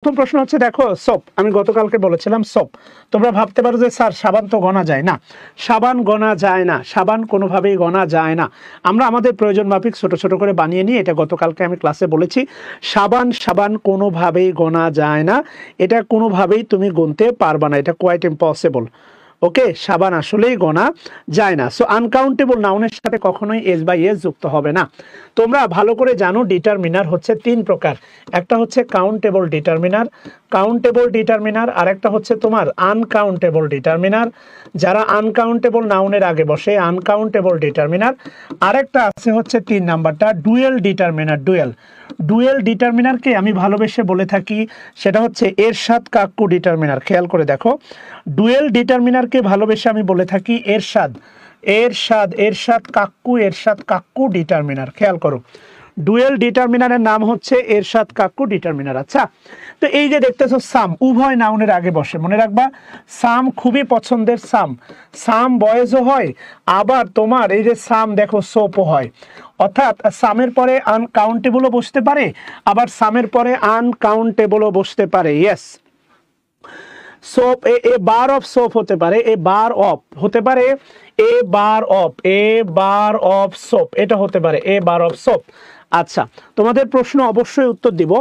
প্রথম প্রশ্ন হচ্ছে দেখো সোপ, আমি গতকালকে বলেছিলাম সোপ। তোমরা ভাবতে পারো যে স্যার সাবান তো গণা যায় না। সাবান গণা যায় না, সাবান কোনোভাবেই গণা যায় না। আমরা আমাদের প্রয়োজন মাফিক ছোট ছোট করে বানিয়ে নিই, এটা গতকালকে আমি ক্লাসে বলেছি। সাবান কোনোভাবেই গণা যায় না, এটা কোনোভাবেই তুমি গুনতে পারবা না, এটা কোয়াইট ইম্পসিবল। ওকে, সাবান আসলেই গণা যায় না। সো আনকাউন্টেবল নাউনের সাথে কখনোই এস বাই এস যুক্ত হবে না। তোমরা ভালো করে জানো ডিটারমিনার হচ্ছে তিন প্রকার। একটা হচ্ছে কাউন্টেবল ডিটারমিনার, আর একটা হচ্ছে তোমার আনকাউন্টেবল ডিটারমিনার। যারা আনকাউন্টেবল নাউনের আগে বসে আনকাউন্টেবল ডিটারমিনার। আরেকটা আছে হচ্ছে তিন নাম্বারটা ডুয়েল ডিটারমিনারকে আমি ভালোবেসে বলে থাকি, সেটা হচ্ছে এরশাদ কাক্কু ডিটারমিনার। খেয়াল করে দেখো, ডুয়েল ডিটারমিনারকে ভালোবেসে আমি বলে থাকি এরশাদ কাক্কু ডিটারমিনার। খেয়াল করো, ডুয়েল ডিটারমিনারের নাম হচ্ছে এরশাদ কাক্কু ডিটারমিনার। আচ্ছা, তো এই যে দেখতেছো সাম উভয় নাউনের আগে বসে, মনে রাখবা সাম খুবই পছন্দের। সাম বয়েজও হয়, আবার তোমার এই যে সাম দেখো সোপও হয়। অর্থাৎ সামের পরে আনকাউন্টেবলও বসতে পারে, আবার সামের পরে আনকাউন্টেবলও বসতে পারে। Yes, soap A bar of soap হতে পারে, এ বার অফ হতে পারে, এ বার অফ সোপ এটা হতে পারে, এ বার অফ সোপ। আচ্ছা, তোমাদের প্রশ্ন অবশ্যই উত্তর দিব।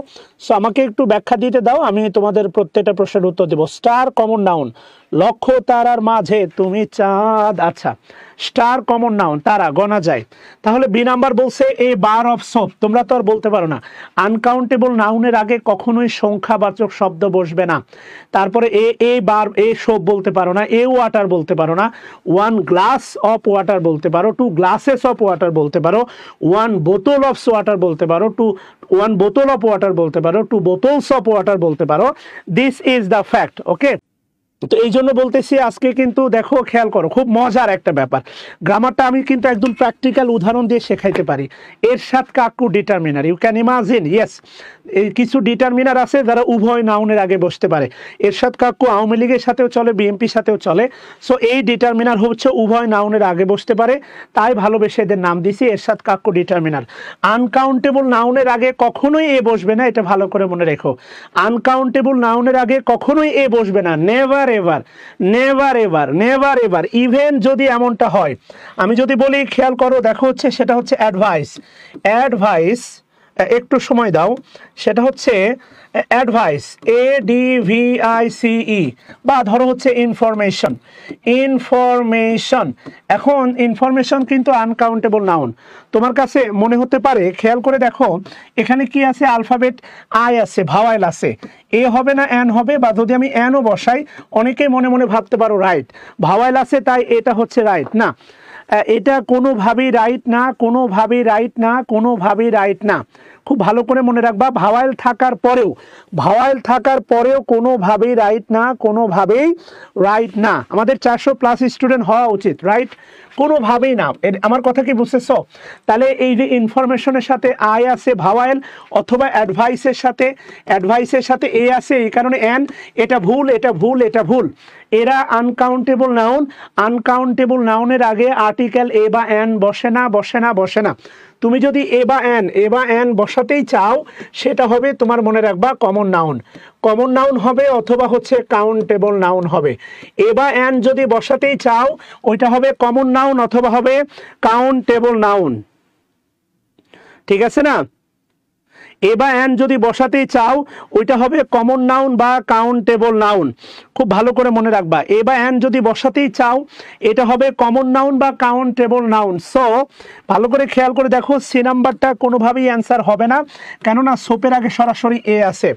সো আমাকে একটু ব্যাখ্যা দিতে দাও, আমি তোমাদের প্রত্যেকটা প্রশ্নের উত্তর দেব। স্টার কমন নাউন, লক্ষ্য তারার মাঝে তুমি চাঁদ। আচ্ছা, স্টার কমন নাউন, তারা গণা যায়। তাহলে বি নাম্বার বলছে এ বার অফ সোপ। তোমরা তো আর বলতে পারো না আনকাউন্টেবল নাউনের আগে কখনোই সংখ্যাবাচক শব্দ বসবে না। তারপরে এ বার এ সোপ বলতে পারো না, এ ওয়াটার বলতে পারো না, ওয়ান গ্লাস অফ ওয়াটার বলতে পারো, টু গ্লাসেস অফ ওয়াটার বলতে পারো, ওয়ান বোতল অফ ওয়াটার বলতে পারো, ওয়ান বোতল অফ ওয়াটার বলতে পারো, টু বোতলস অফ ওয়াটার বলতে পারো। This is the fact. Okay, তো এই জন্য বলতেছি আজকে কিন্তু দেখো, খেয়াল করো, খুব মজার একটা ব্যাপার। গ্রামারটা আমি কিন্তু একদম প্র্যাকটিক্যাল উদাহরণ দিয়ে শেখাইতে পারি। এরশাদ কাক্কু determiner, you can imagine. Yes, এই কিছু ডিটারমিনার আছে যারা উভয় নাউনের আগে বসতে পারে। এরশাদ কাক্কু আওয়ামী লীগের সাথেও চলে, বিএনপির সাথেও চলে। সো এই ডিটারমিনার হচ্ছে উভয় নাউনের আগে বসতে পারে, তাই ভালোবেসে এদের নাম দিছি এরশাদ কাক্কু ডিটারমিনার। আনকাউন্টেবল নাউনের আগে কখনোই এ বসবে না, এটা ভালো করে মনে রেখো। আনকাউন্টেবল নাউনের আগে কখনোই এ বসবে না, নেভার এভার। ইভেন যদি এমনটা হয়, আমি যদি বলি, খেয়াল করো, দেখো হচ্ছে সেটা হচ্ছে অ্যাডভাইস, একটু সময় দাও, সেটা হচ্ছে অ্যাডভাইস, ADVICE, বা ধরো হচ্ছে ইনফরমেশন। এখন ইনফরমেশন কিন্তু আনকাউন্টেবল নাউন। তোমার কাছে মনে হতে পারে, খেয়াল করে দেখো, এখানে কি আছে, আলফাবেট আই আছে, ভাওয়াইল আছে, এ হবে না অ্যান হবে, বা যদি আমি অ্যানও বসাই অনেকে মনে মনে ভাবতে পারো রাইট, ভাওয়াইল আছে তাই এটা হচ্ছে রাইট। না, এটা কোনোভাবেই রাইট না। খুব ভালো করে মনে রাখবা, ভাওয়াইল থাকার পরেও কোনোভাবেই রাইট না। আমাদের 400+ স্টুডেন্ট হওয়া উচিত, রাইট? কোনোভাবেই না। আমার কথা কি বুঝতেছো? তাহলে এই যে ইনফরমেশনের সাথে আই আছে ভাওয়াইল, অথবা অ্যাডভাইসের সাথে এ আছে, এই কারণে এন, এটা ভুল। এরা আনকাউন্টেবল নাউনের আগে আর্টিকেল এ বা এন বসে না। তুমি যদি এ বা এন বসাতেই চাও, সেটা হবে, তোমার মনে রাখবা, কমন নাউন হবে, অথবা হচ্ছে কাউন্টেবল নাউন হবে। এ বা এন যদি বসাতেই চাও, ওইটা হবে কমন নাউন অথবা হবে কাউন্টেবল নাউন। ঠিক আছে না? এ বা এন যদি বসাতেই চাও, ওইটা হবে কমন নাউন বা কাউন্টেবল নাউন। খুব ভালো করে মনে রাখবা, এ বা এন যদি বসাতেই চাও, এটা হবে কমন নাউন বা কাউন্টেবল নাউন। সো ভালো করে খেয়াল করে দেখো, সি নাম্বারটা কোনোভাবেই অ্যান্সার হবে না, কেননা সোপের আগে সরাসরি এ আছে।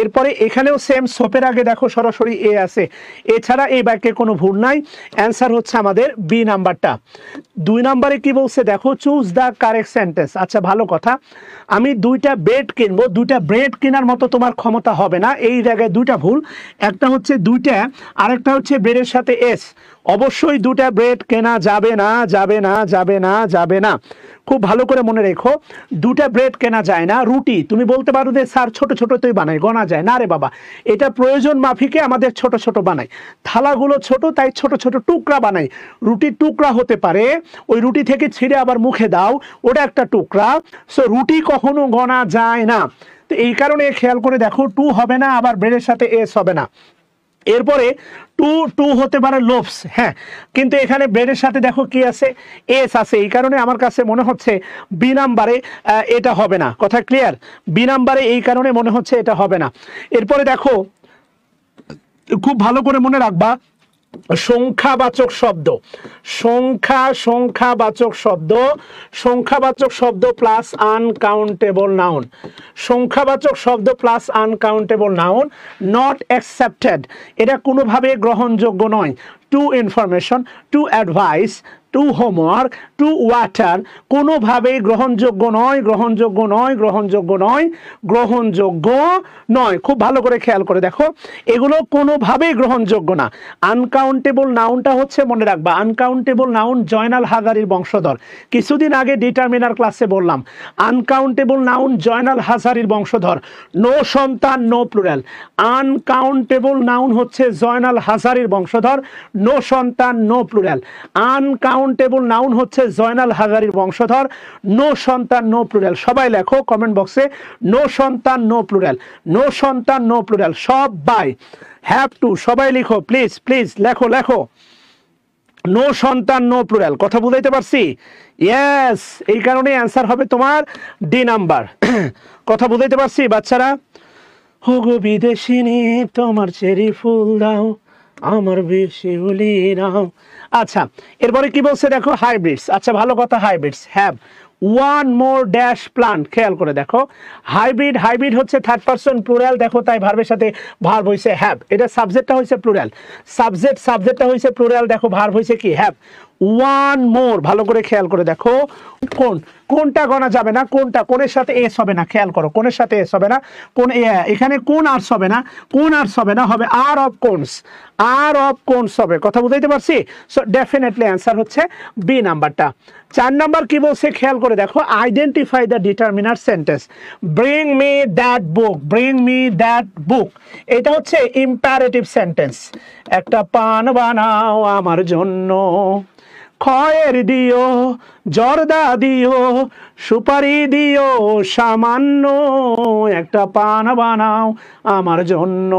এরপরে এখানেও সেম, সোপের আগে দেখো সরাসরি এ আছে। এছাড়া এই বাক্যে কোনো ভুল নাই, অ্যান্সার হচ্ছে আমাদের বি নাম্বারটা। 2 নম্বরে কি বলছে দেখো, চুজ দ্য কারেক্ট সেন্টেন্স। আচ্ছা, ভালো কথা, আমি 2টা ব্রেড কিনবো, 2টা ব্রেড কেনার মতো তোমার ক্ষমতা হবে না, এই জায়গায় 2টা ভুল। একটা হচ্ছে 2টা, আরেকটা হচ্ছে ব্রেডের সাথে এস। অবশ্যই 2টা ব্রেড কেনা যাবে না। খুব ভালো করে মনে রেখো, 2টা ব্রেড কেনা যায় না। রুটি তুমি বলতে পারো যে স্যার ছোট ছোটই বানাই, গণা যায় না। রে বাবা, এটা প্রয়োজন মাফিকে আমাদের ছোট বানাই, থালাগুলো ছোট, তাই ছোট টুকরা বানাই। রুটির টুকরা হতে পারে, ওই রুটি থেকে ছিঁড়ে আবার মুখে দাও, ওটা একটা টুকরা। সো রুটি কখনো গণা যায় না। তো তো এই কারণে খেয়াল করে দেখো টু হবে না, আবার ব্রেডের সাথে এস হবে না। এরপরে টু টু হতে পারে লোভস, হ্যাঁ, কিন্তু এখানে ব্রেডের সাথে দেখো কি আছে, এস আছে। এই কারণে আমার কাছে মনে হচ্ছে বি নাম্বারে এটা হবে না। কথা ক্লিয়ার? বি নাম্বারে এই কারণে মনে হচ্ছে এটা হবে না। এরপরে দেখো খুব ভালো করে মনে রাখবা, সংখ্যাবাচক শব্দ, সংখ্যাবাচক শব্দ, সংখ্যাবাচক শব্দ প্লাস আনকাউন্টেবল নাউন, সংখ্যাবাচক শব্দ plus uncountable noun not accepted, এটা কোনোভাবে গ্রহণযোগ্য নয়। Two information, two advice, two homework, two water, কোনোভাবেই গ্রহণযোগ্য নয়, গ্রহণযোগ্য নয়, গ্রহণযোগ্য নয়, গ্রহণযোগ্য নয়। খুব ভালো করে খেয়াল করে দেখো, এগুলো কোনোভাবেই গ্রহণযোগ্য না। আনকাউন্টেবল নাউনটা হচ্ছে, মনে রাখবা, আনকাউন্টেবল নাউন জয়নাল হাজারীর বংশধর। কিছুদিন আগে ডিটারমিনার ক্লাসে বললাম, আনকাউন্টেবল নাউন জয়নাল হাজারীর বংশধর। নো সন্তান, নো প্লুরাল। আনকাউন্টেবল নাউন হচ্ছে জয়নাল হাজারীর বংশধর, নো সন্তান, নো প্লুরাল। আনকাউন্টেবল নাউন হচ্ছে জয়নাল হাজারীর বংশধর, নো সন্তান, নো প্লুরাল। সবাই লেখো কমেন্ট বক্সে, নো সন্তান, নো প্লুরাল, নো সন্তান, নো প্লুরাল। সবাই হ্যাভ টু, সবাই লিখো প্লিজ, প্লিজ লেখো, লেখো। নো সন্তান, নো প্লুরাল। কথা বুঝাইতে পারছি? ইয়েস, এই কারণে অ্যান্সার হবে তোমার ডি নাম্বার। কথা বুঝাইতে পারছি বাচ্চারা? হো গো বিদেশিনী তোমার চেরি ফুল দাও, আমার বেশি বলি নাও। আচ্ছা, এরপরে কি বলছে দেখো, হাইব্রিডস। আচ্ছা, ভালো কথা, hybrids have one more dash plant. খেয়াল করে দেখো, হাইব্রিড, হাইব্রিড হচ্ছে থার্ড পারসন প্লুরাল, দেখো তাই ভার্বের সাথে ভার্ব হয়েছে হ্যাভ। এটা সাবজেক্টটা হয়েছে প্লুরাল, সাবজেক্টটা হয়েছে প্লুরাল, দেখো ভার্ব হয়েছে কি, হ্যাভ। ওয়ান মোর, ভালো করে খেয়াল করে দেখো, কোনটা গণা যাবে না, কোনের সাথে এস হবে না। খেয়াল করো, কোনের সাথে এস হবে না, এখানে কোন আর্টস হবে না, কোন আর্টস হবে না, হবে are of cones, are of cones হবে। কথা বুঝাইতে পারছি? সো ডেফিনেটলি অ্যান্সার হচ্ছে বি নাম্বারটা। 4 নাম্বার কি বলছে খেয়াল করে দেখো, identify the determiner sentence. Bring me that book, bring me that book, এটা হচ্ছে ইম্পারেটিভ সেন্টেন্স। একটা পান বানাও আমার জন্য, খয়ের দিও, জর্দা দিও, সুপারি দিও সামান্য, একটা পান বানাও আমার জন্য।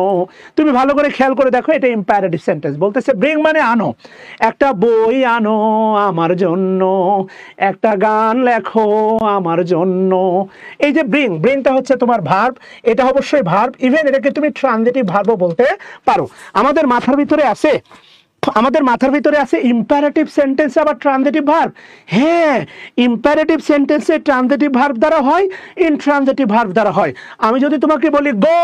তুমি ভালো করে খেয়াল করে দেখো, এটা ইম্পারেটিভ সেন্টেন্স। বলতেছে ব্রিং মানে আনো, একটা বই আনো আমার জন্য, একটা গান লেখো আমার জন্য। এই যে ব্রিং, ব্রিংটা হচ্ছে তোমার ভার্ব, এটা অবশ্যই ভার্ব। ইভেন এটাকে তুমি ট্রানজিটিভ ভার্বও বলতে পারো। আমাদের মাথার ভিতরে আছে, আমাদের মাথার ভিতরে আছে ইম্পারেটিভ সেন্টেন্স আবার ট্রানজিটিভ ভার্ব। হ্যাঁ, ইম্পারেটিভ সেন্টেন্সে ট্রানজিটিভ ভার্ব দ্বারা হয়, ইনট্রানজিটিভ ভার্ব দ্বারা হয়। আমি যদি তোমাকে বলি গো,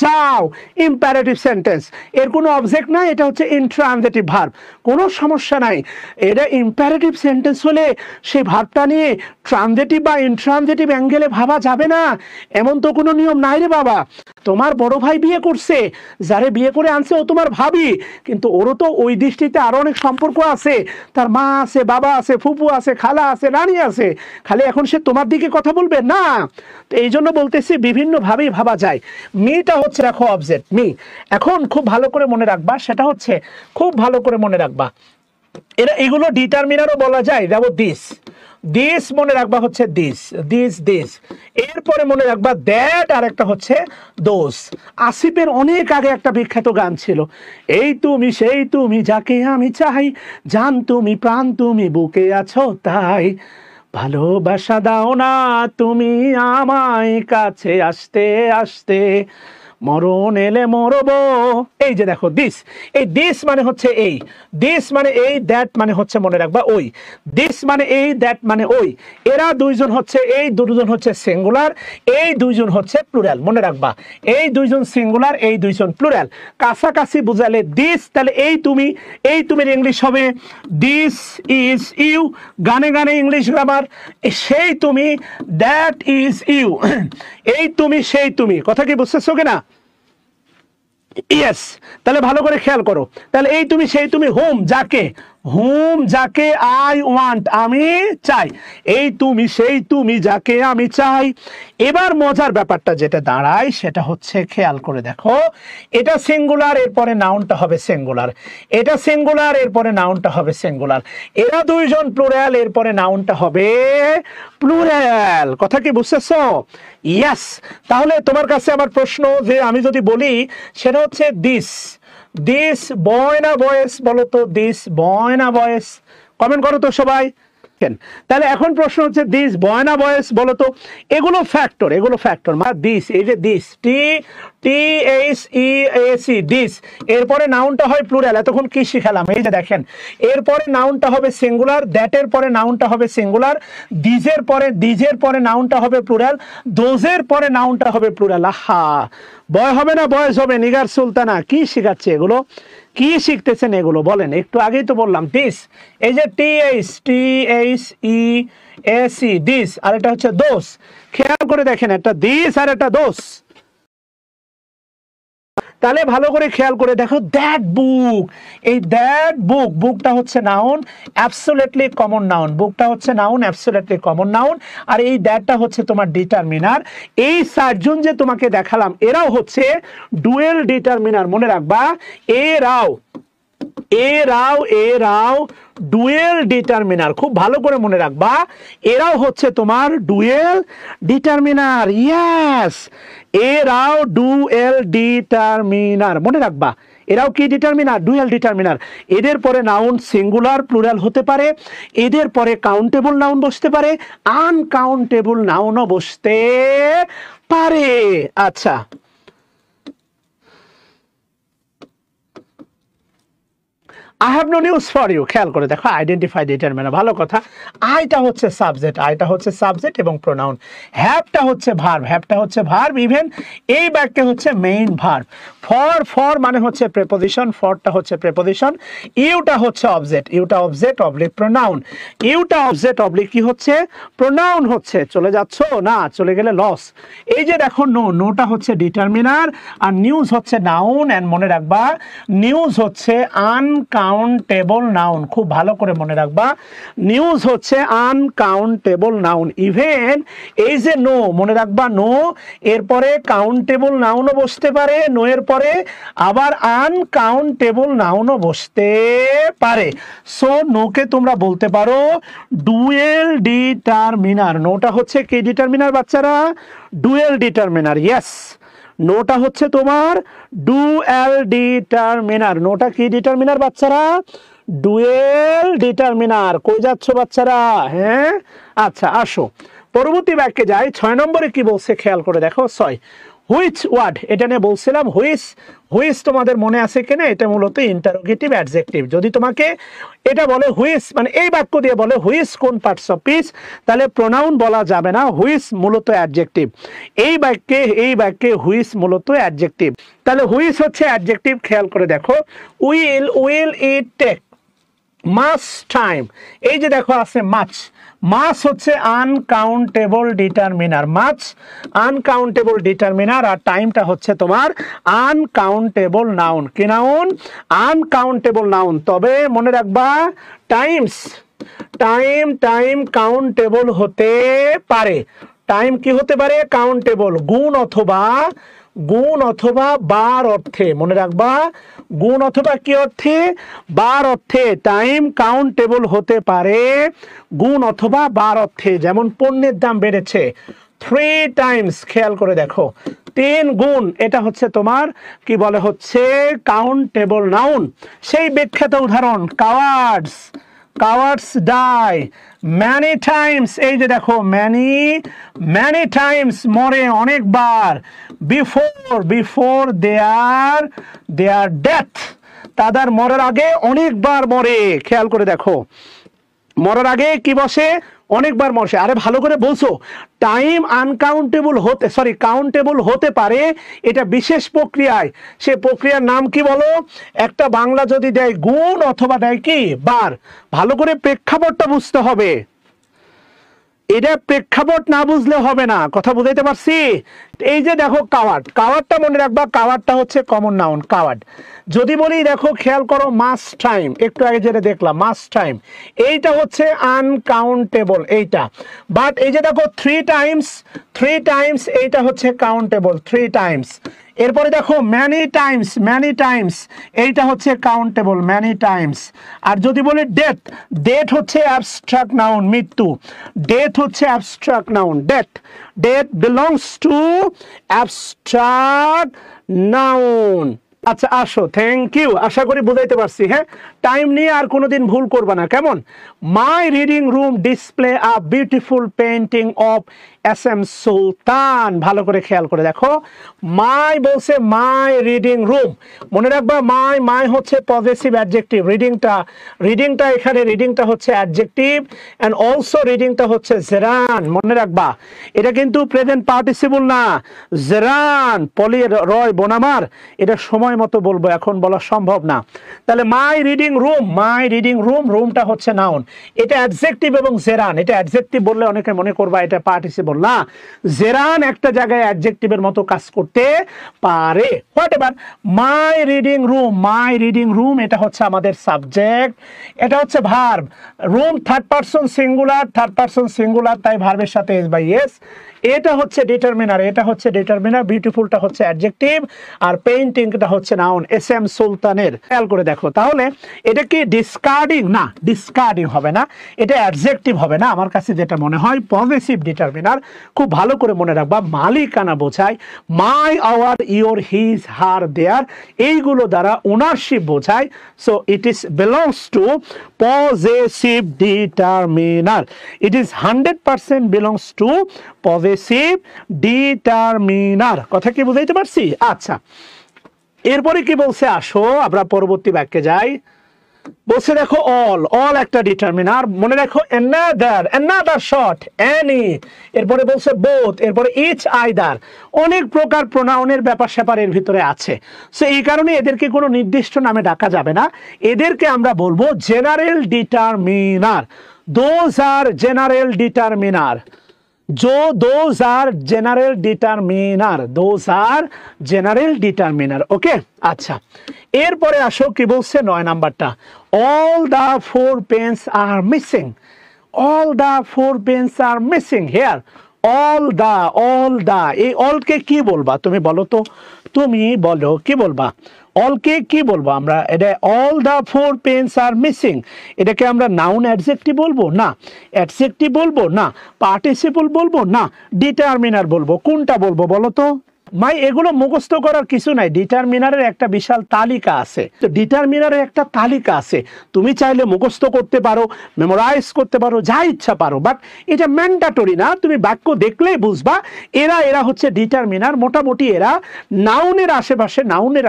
যাও, ইম্পারেটিভ সেন্টেন্স, এর কোনো অবজেক্ট নাই, এটা হচ্ছে ইনট্রানজিটিভ ভার্ব, কোনো সমস্যা নাই। এটা ইম্পারেটিভ সেন্টেন্স হলে সেই ভার্বটা নিয়ে ট্রানজিটিভ বা ইনট্রানজিটিভ অ্যাঙ্গেলে ভাবা যাবে না, এমন তো কোনো নিয়ম নাই রে বাবা। তোমার বড় ভাই বিয়ে করছে, যারে বিয়ে করে আনছে ও তোমার ভাবি, কিন্তু ওরও তো ওই দৃষ্টিতে আরো অনেক সম্পর্ক আছে, তার মা আছে, বাবা আছে, ফুপু আছে, খালা আছে, রানী আছে, খালি এখন সে তোমার দিকে কথা বলবে না। তো এই জন্য বলতেছি বিভিন্ন ভাবেই ভাবা যায়। মিটা হচ্ছে দেখো অবজেক্ট, মি। এখন খুব ভালো করে মনে রাখবা, সেটা হচ্ছে খুব ভালো করে মনে রাখবা, এগুলো ডিটারমিনারও বলা যায়। যেমন দিস, দিস মনে রাখবা হচ্ছে দিস, দিস, দিস। এরপরে মনে রাখবা দ্যাট, আর একটা হচ্ছে দোস। আসিফের অনেক আগে একটা বিখ্যাত গান ছিল, এই তুমি সেই তুমি যাকে আমি চাই, জান তুমি প্রাণ তুমি বুকে আছো তাই, ভালোবাসা দাও না তুমি আমায়, কাছে আসতে আসতে মরণ এলে মরবো। এই যে দেখো দিস, এই দিস মানে হচ্ছে এই, দিস মানে এই, দ্যাট মানে হচ্ছে মনে রাখবা ওই, দিস মানে এই, দ্যাট মানে ওই। এরা দুইজন হচ্ছে, এই দুজন হচ্ছে সিঙ্গুলার, এই দুইজন হচ্ছে প্লুরাল। মনে রাখবা, এই দুইজন সিঙ্গুলার, এই দুইজন প্লুরাল। কাছাকাছি বুঝালে দিস, তাহলে এই তুমি, এই তুমির ইংলিশ হবে দিস ইজ ইউ। গানে গানে ইংলিশ গ্রামার, সেই তুমি, দ্যাট ইজ ইউ। এই তুমি সেই তুমি, কথা কি বুঝতেছো কিনা? ইয়েস, তাহলে ভালো করে খেয়াল করো, তাহলে এই তুমি সেই তুমি, হোম যাকে, হোম যাকে আই ওয়ান্ট আমি চাই, এই তুমি সেই তুমি যাকে আমি চাই। এবার মজার ব্যাপারটা যেটা দাঁড়ায় সেটা হচ্ছে খেয়াল করে দেখো, এটা সিঙ্গুলার, এরপরে নাউনটা হবে সিঙ্গুলার, এটা সিঙ্গুলার, এরপরে নাউনটা হবে সিঙ্গুলার। এরা দুইজন প্লুরাল, এরপরে নাউনটা হবে প্লুরাল। কথা কি বুঝতেছো? ইয়েস। তাহলে তোমার কাছে আমার প্রশ্ন, যে আমি যদি বলি সেটা হচ্ছে দিস, দিস বয় না বয়েস, বলো তো দিস বয় না বয়েস, কমেন্ট করো তো সবাই। তাহলে এখন প্রশ্ন হচ্ছে দিস বয় না বয়েস, বলো তো। এগুলো ফ্যাক্টর, এগুলো ফ্যাক্টর। দিস, এই যে this, T T H E A C, this, এরপরে নাউনটা হয় প্লুরাল। এতক্ষণ কি শিখালাম, এই যে দেখেন, এরপরে নাউনটা হবে সিঙ্গুলার, দ্যাটের পরে নাউনটা হবে সিঙ্গুলার, দিজের পরে নাউনটা হবে প্লুরাল, দোজের পরে নাউনটা হবে প্লুরাল। আহা, বয় হবে না বয়েস হবে? নিগার সুলতানা কি শিখাচ্ছে এগুলো, কি শিখতেছেন এগুলো বলেন? একটু আগেই তো বললাম দিস, এই যে T H E A C, this, আর এটা হচ্ছে দোস। খেয়াল করে দেখেন, একটা দিস আর একটা দোস। তাহলে ভালো করে খেয়াল করে দেখো, দ্যাট বুক, এই দ্যাট বুক, বুকটা হচ্ছে নাউন, অ্যাবসোলিউটলি কমন নাউন, বুকটা হচ্ছে নাউন, অ্যাবসোলিউটলি কমন নাউন, আর এই দ্যাটটা হচ্ছে তোমার ডিটারমিনার। এই চারজন যে তোমাকে দেখালাম এরাও হচ্ছে ডুয়েল ডিটারমিনার, মনে রাখবা। এরাও ডুয়েল ডিটারমিনার, খুব ভালো করে মনে রাখবা, এরাও হচ্ছে তোমার ডুয়েল ডিটারমিনার। ইয়েস, এরাও ডুয়েল ডিটারমিনার, মনে রাখবা। এরাও কি ডিটারমিনার? Dual determiner. এদের পরে নাউন সিঙ্গুলার প্লুরাল হতে পারে, এদের পরে কাউন্টেবল নাউন বসতে পারে, আনকাউন্টেবল নাউনও বসতে পারে। আচ্ছা, I have no news for you। খেয়াল করে দেখো, আইডেন্টিফাই ডিটারমিনার, ভালো কথা। আইটা হচ্ছে সাবজেক্ট, এবং প্রোনাউন। হ্যাভটা হচ্ছে ভার্ব, ইভেন এই বাক্যে হচ্ছে মেইন ভার্ব। ফর মানে হচ্ছে প্রেপোজিশন, ফরটা হচ্ছে প্রেপোজিশন। ইউটা হচ্ছে অবজেক্ট অবলিক প্রোনাউন, ইউটা অবজেক্ট অবলিক কি হচ্ছে? প্রোনাউন হচ্ছে। চলে যাচ্ছ না, চলে গেলে লস। এই যে দেখো, নোটা হচ্ছে ডিটারমিনার, আর নিউজ হচ্ছে নাউন। এন্ড মনে রাখবা, নিউজ হচ্ছে আনকাউন্টেবল নাউন, খুব ভালো করে মনে রাখবা, নিউজ হচ্ছে আনকাউন্টেবল নাউন। ইভেন এই যে নো, মনে রাখবা, নো এরপরে কাউন্টেবল নাউনও বসতে পারে, নো এর পরে আবার আনকাউন্টেবল নাউনও বসতে পারে। সো নোকে তোমরা বলতে পারো ডুয়েল ডিটারমিনার। নোটা হচ্ছে কি ডিটারমিনার বাচ্চারা? Dual determiner. ইয়েস, নোটা হচ্ছে তোমার ডুয়েল ডিটারমিনার। নোটা কি ডিটারমিনার বাচ্চারা? Dual determiner. কই যাচ্ছ বাচ্চারা? হ্যাঁ, আচ্ছা আসো পরবর্তী বাক্যে যাই। 6 নম্বরে কি বলছে খেয়াল করে দেখো। 6, হুইচ ওয়ার্ড, এটা নিয়ে বলছিলাম। হুইচ তোমাদের মনে আছে কিনা? এটা মূলত ইন্টারোগেটিভ অ্যাডজেক্টিভ। যদি তোমাকে এটা বলে হুইচ, মানে এই বাক্য দিয়ে বলে হুইচ কোন পার্টস অফ স্পিচ, তাহলে প্রোনাউন বলা যাবে না, হুইচ মূলত অ্যাডজেক্টিভ। এই বাক্যে হুইচ মূলত অ্যাডজেক্টিভ। তাহলে হুইচ হচ্ছে অ্যাডজেক্টিভ। খেয়াল করে দেখো, will it take much time. এই যে দেখো আছে মাচ, মাছ হচ্ছে uncountable determiner, much uncountable determiner, আর টাইমটা হচ্ছে তোমার আনকাউন্টেবল নাউন। কি নাউন? Uncountable noun. তবে মনে রাখবা, টাইম কাউন্টেবল হতে পারে। টাইম কি হতে পারে? কাউন্টেবল, গুণ অথবা বার অর্থে। মনে রাখবা, গুণ অথবা কি অর্থে? বার অর্থে টাইম কাউন্টেবল হতে পারে, গুণ অথবা বার অর্থে। যেমন পণ্যের দাম বেড়েছে 3 টাইমস। খেয়াল করে দেখো, 3 গুণ, এটা হচ্ছে তোমার কি বলে হচ্ছে কাউন্টেবল নাউন। সেই বিখ্যাত উদাহরণ, কাওয়ার্ডস ডাই ম্যানি টাইমস। এই যে দেখো, ম্যানি টাইমস, মরে অনেকবার। বিফোর দেয়ার ডেথ, তাদের মরার আগে অনেকবার মরে। খেয়াল করে দেখো, মরার আগে কি বসে? অনেকবার মরছে। আরে ভালো করে বলছো, টাইম কাউন্টেবল হতে পারে, এটা বিশেষ প্রক্রিয়ায়। সে প্রক্রিয়ার নাম কি বলো? একটা বাংলা যদি দেয় গুণ অথবা দেয় কি বার। ভালো করে প্রেক্ষাপটটা বুঝতে হবে, এটা প্রেক্ষাপট না বুঝলে হবে না। কথা বুঝাইতে পারছি? এই যে দেখো কাওয়ার্ডটা মনে রাখবা, কাওয়ার্ডটা হচ্ছে কমন নাউন, কাওয়ার্ড। যদি বলি দেখো, খেয়াল করো, মাস টাইম, একটু আগে যেটা দেখলাম মাস টাইম, এইটা হচ্ছে আনকাউন্টেবল এইটা। বাট এই যে দেখো 3 টাইমস, এইটা হচ্ছে কাউন্টেবল 3 টাইমস। এরপরে দেখো ম্যানি টাইমস, এইটা হচ্ছে কাউন্টেবল ম্যানি টাইমস। আর যদি বলি ডেথ, ডেথ হচ্ছে অ্যাবস্ট্রাক্ট নাউন, মৃত্যু, ডেথ হচ্ছে abstract noun, death belongs to abstract noun. আচ্ছা আসো, থ্যাংক ইউ, আশা করি বুঝাইতে পারছি। হ্যাঁ, টাইম নিয়ে আর কোনোদিন ভুল করবা না, কেমন? My reading room display a beautiful painting of S M Sultan. ভালো করে খেয়াল করে দেখো, মাই বলছে মাই রিডিং রুম, মনে রাখবা মাই হচ্ছে পজেসিভ অ্যাডজেক্টিভ, রিডিংটা এখানে রিডিংটা হচ্ছে অ্যাডজেক্টিভ এন্ড অলসো রিডিংটা হচ্ছে জেরান, মনে রাখবা এটা কিন্তু প্রেজেন্ট পার্টিসিপল না, জেরান পলি রয় বোনামার, এটা সময় মতো বলবো, এখন বলা সম্ভব না। তাহলে মাই রিডিং রুম, রুমটা হচ্ছে নাউন, এটা অ্যাডজেক্টিভ এবং জেরান, এটা অ্যাডজেক্টিভ বললে অনেকে মনে করবা এটা পার্টিসিপল না, জেরান একটা জায়গায় অ্যাডজেক্টিভের মতো কাজ করতে পারে। হোয়াটএভার, মাই রিডিং রুম এটা হচ্ছে আমাদের সাবজেক্ট, এটা হচ্ছে verb, room third person singular, তাই ভার্বের সাথে এস বাই এস। এটা হচ্ছে ডিটারমিনার, বিউটিফুলটা হচ্ছে অ্যাডজেক্টিভ, আর পেইন্টিংটা হচ্ছে নাউন, এস এম সুলতানের। খেয়াল করে দেখো, তাহলে এটা কি ডিসকার্ডিং? না, ডিসকার্ডিং হবে না, এটা অ্যাডজেক্টিভ হবে না, আমার কাছে যেটা মনে হয় পজিটিভ ডিটারমিনার। খুব ভালো করে মনে রাখবা, মালিকানা বোঝায়, মাই, আওয়ার, ইওর, হিজ, হার, দেয়ার, এইগুলো দ্বারা ওনারশিপ বোঝায়। So it is belongs to positive determiner, it is 100% belongs to positive determiner. কথা কি বুঝাইতে পারছি? আচ্ছা, এরপরে কি বলছে, আসো আমরা পরবর্তী বাক্যে যাই। বলছে দেখো অল একটা ডিটারমিনার, মনে রাখো অ্যানাদার শর্ট এনি, এরপরে বলছে বোথ, এরপরে ইচ, আইদার, অনেক প্রকার প্রোনাউনের ব্যাপার স্যাপার এর ভিতরে আছে। সো এই কারণে এদেরকে কোনো নির্দিষ্ট নামে ডাকা যাবে না, এদেরকে আমরা বলবো general determiner. Those are general determiner, those are general determiner, ওকে। আচ্ছা, এরপরে আসো কি বলছে 9 নাম্বারটা, all the 4 pens are missing here, all the এই অলকে কি বলবা তুমি বলো তো, তুমি বলো কি বলবা, অলকে কি বলবো আমরা? এটা all the 4 pens are missing, এটাকে আমরা নাউন অ্যাডজেক্টিভ বলবো না, অ্যাডজেক্টিভ বলবো না, পার্টিসিপল বলবো না, ডিটারমিনার বলবো, কোনটা বলবো বলো তো? ভাই এগুলো মুখস্থ করার কিছু নাই, ডিটারমিনারের একটা বিশাল তালিকা আছে, তো ডিটারমিনারের একটা তালিকা আছে, তুমি চাইলে মুখস্থ করতে পারো, মেমোরাইজ করতে পারো, যা ইচ্ছা পারো, বাট এটা ম্যান্ডেটরি না, তুমি বাক্য দেখলেই বুঝবা এরা হচ্ছে ডিটারমিনার, মোটামুটি এরা নাউনের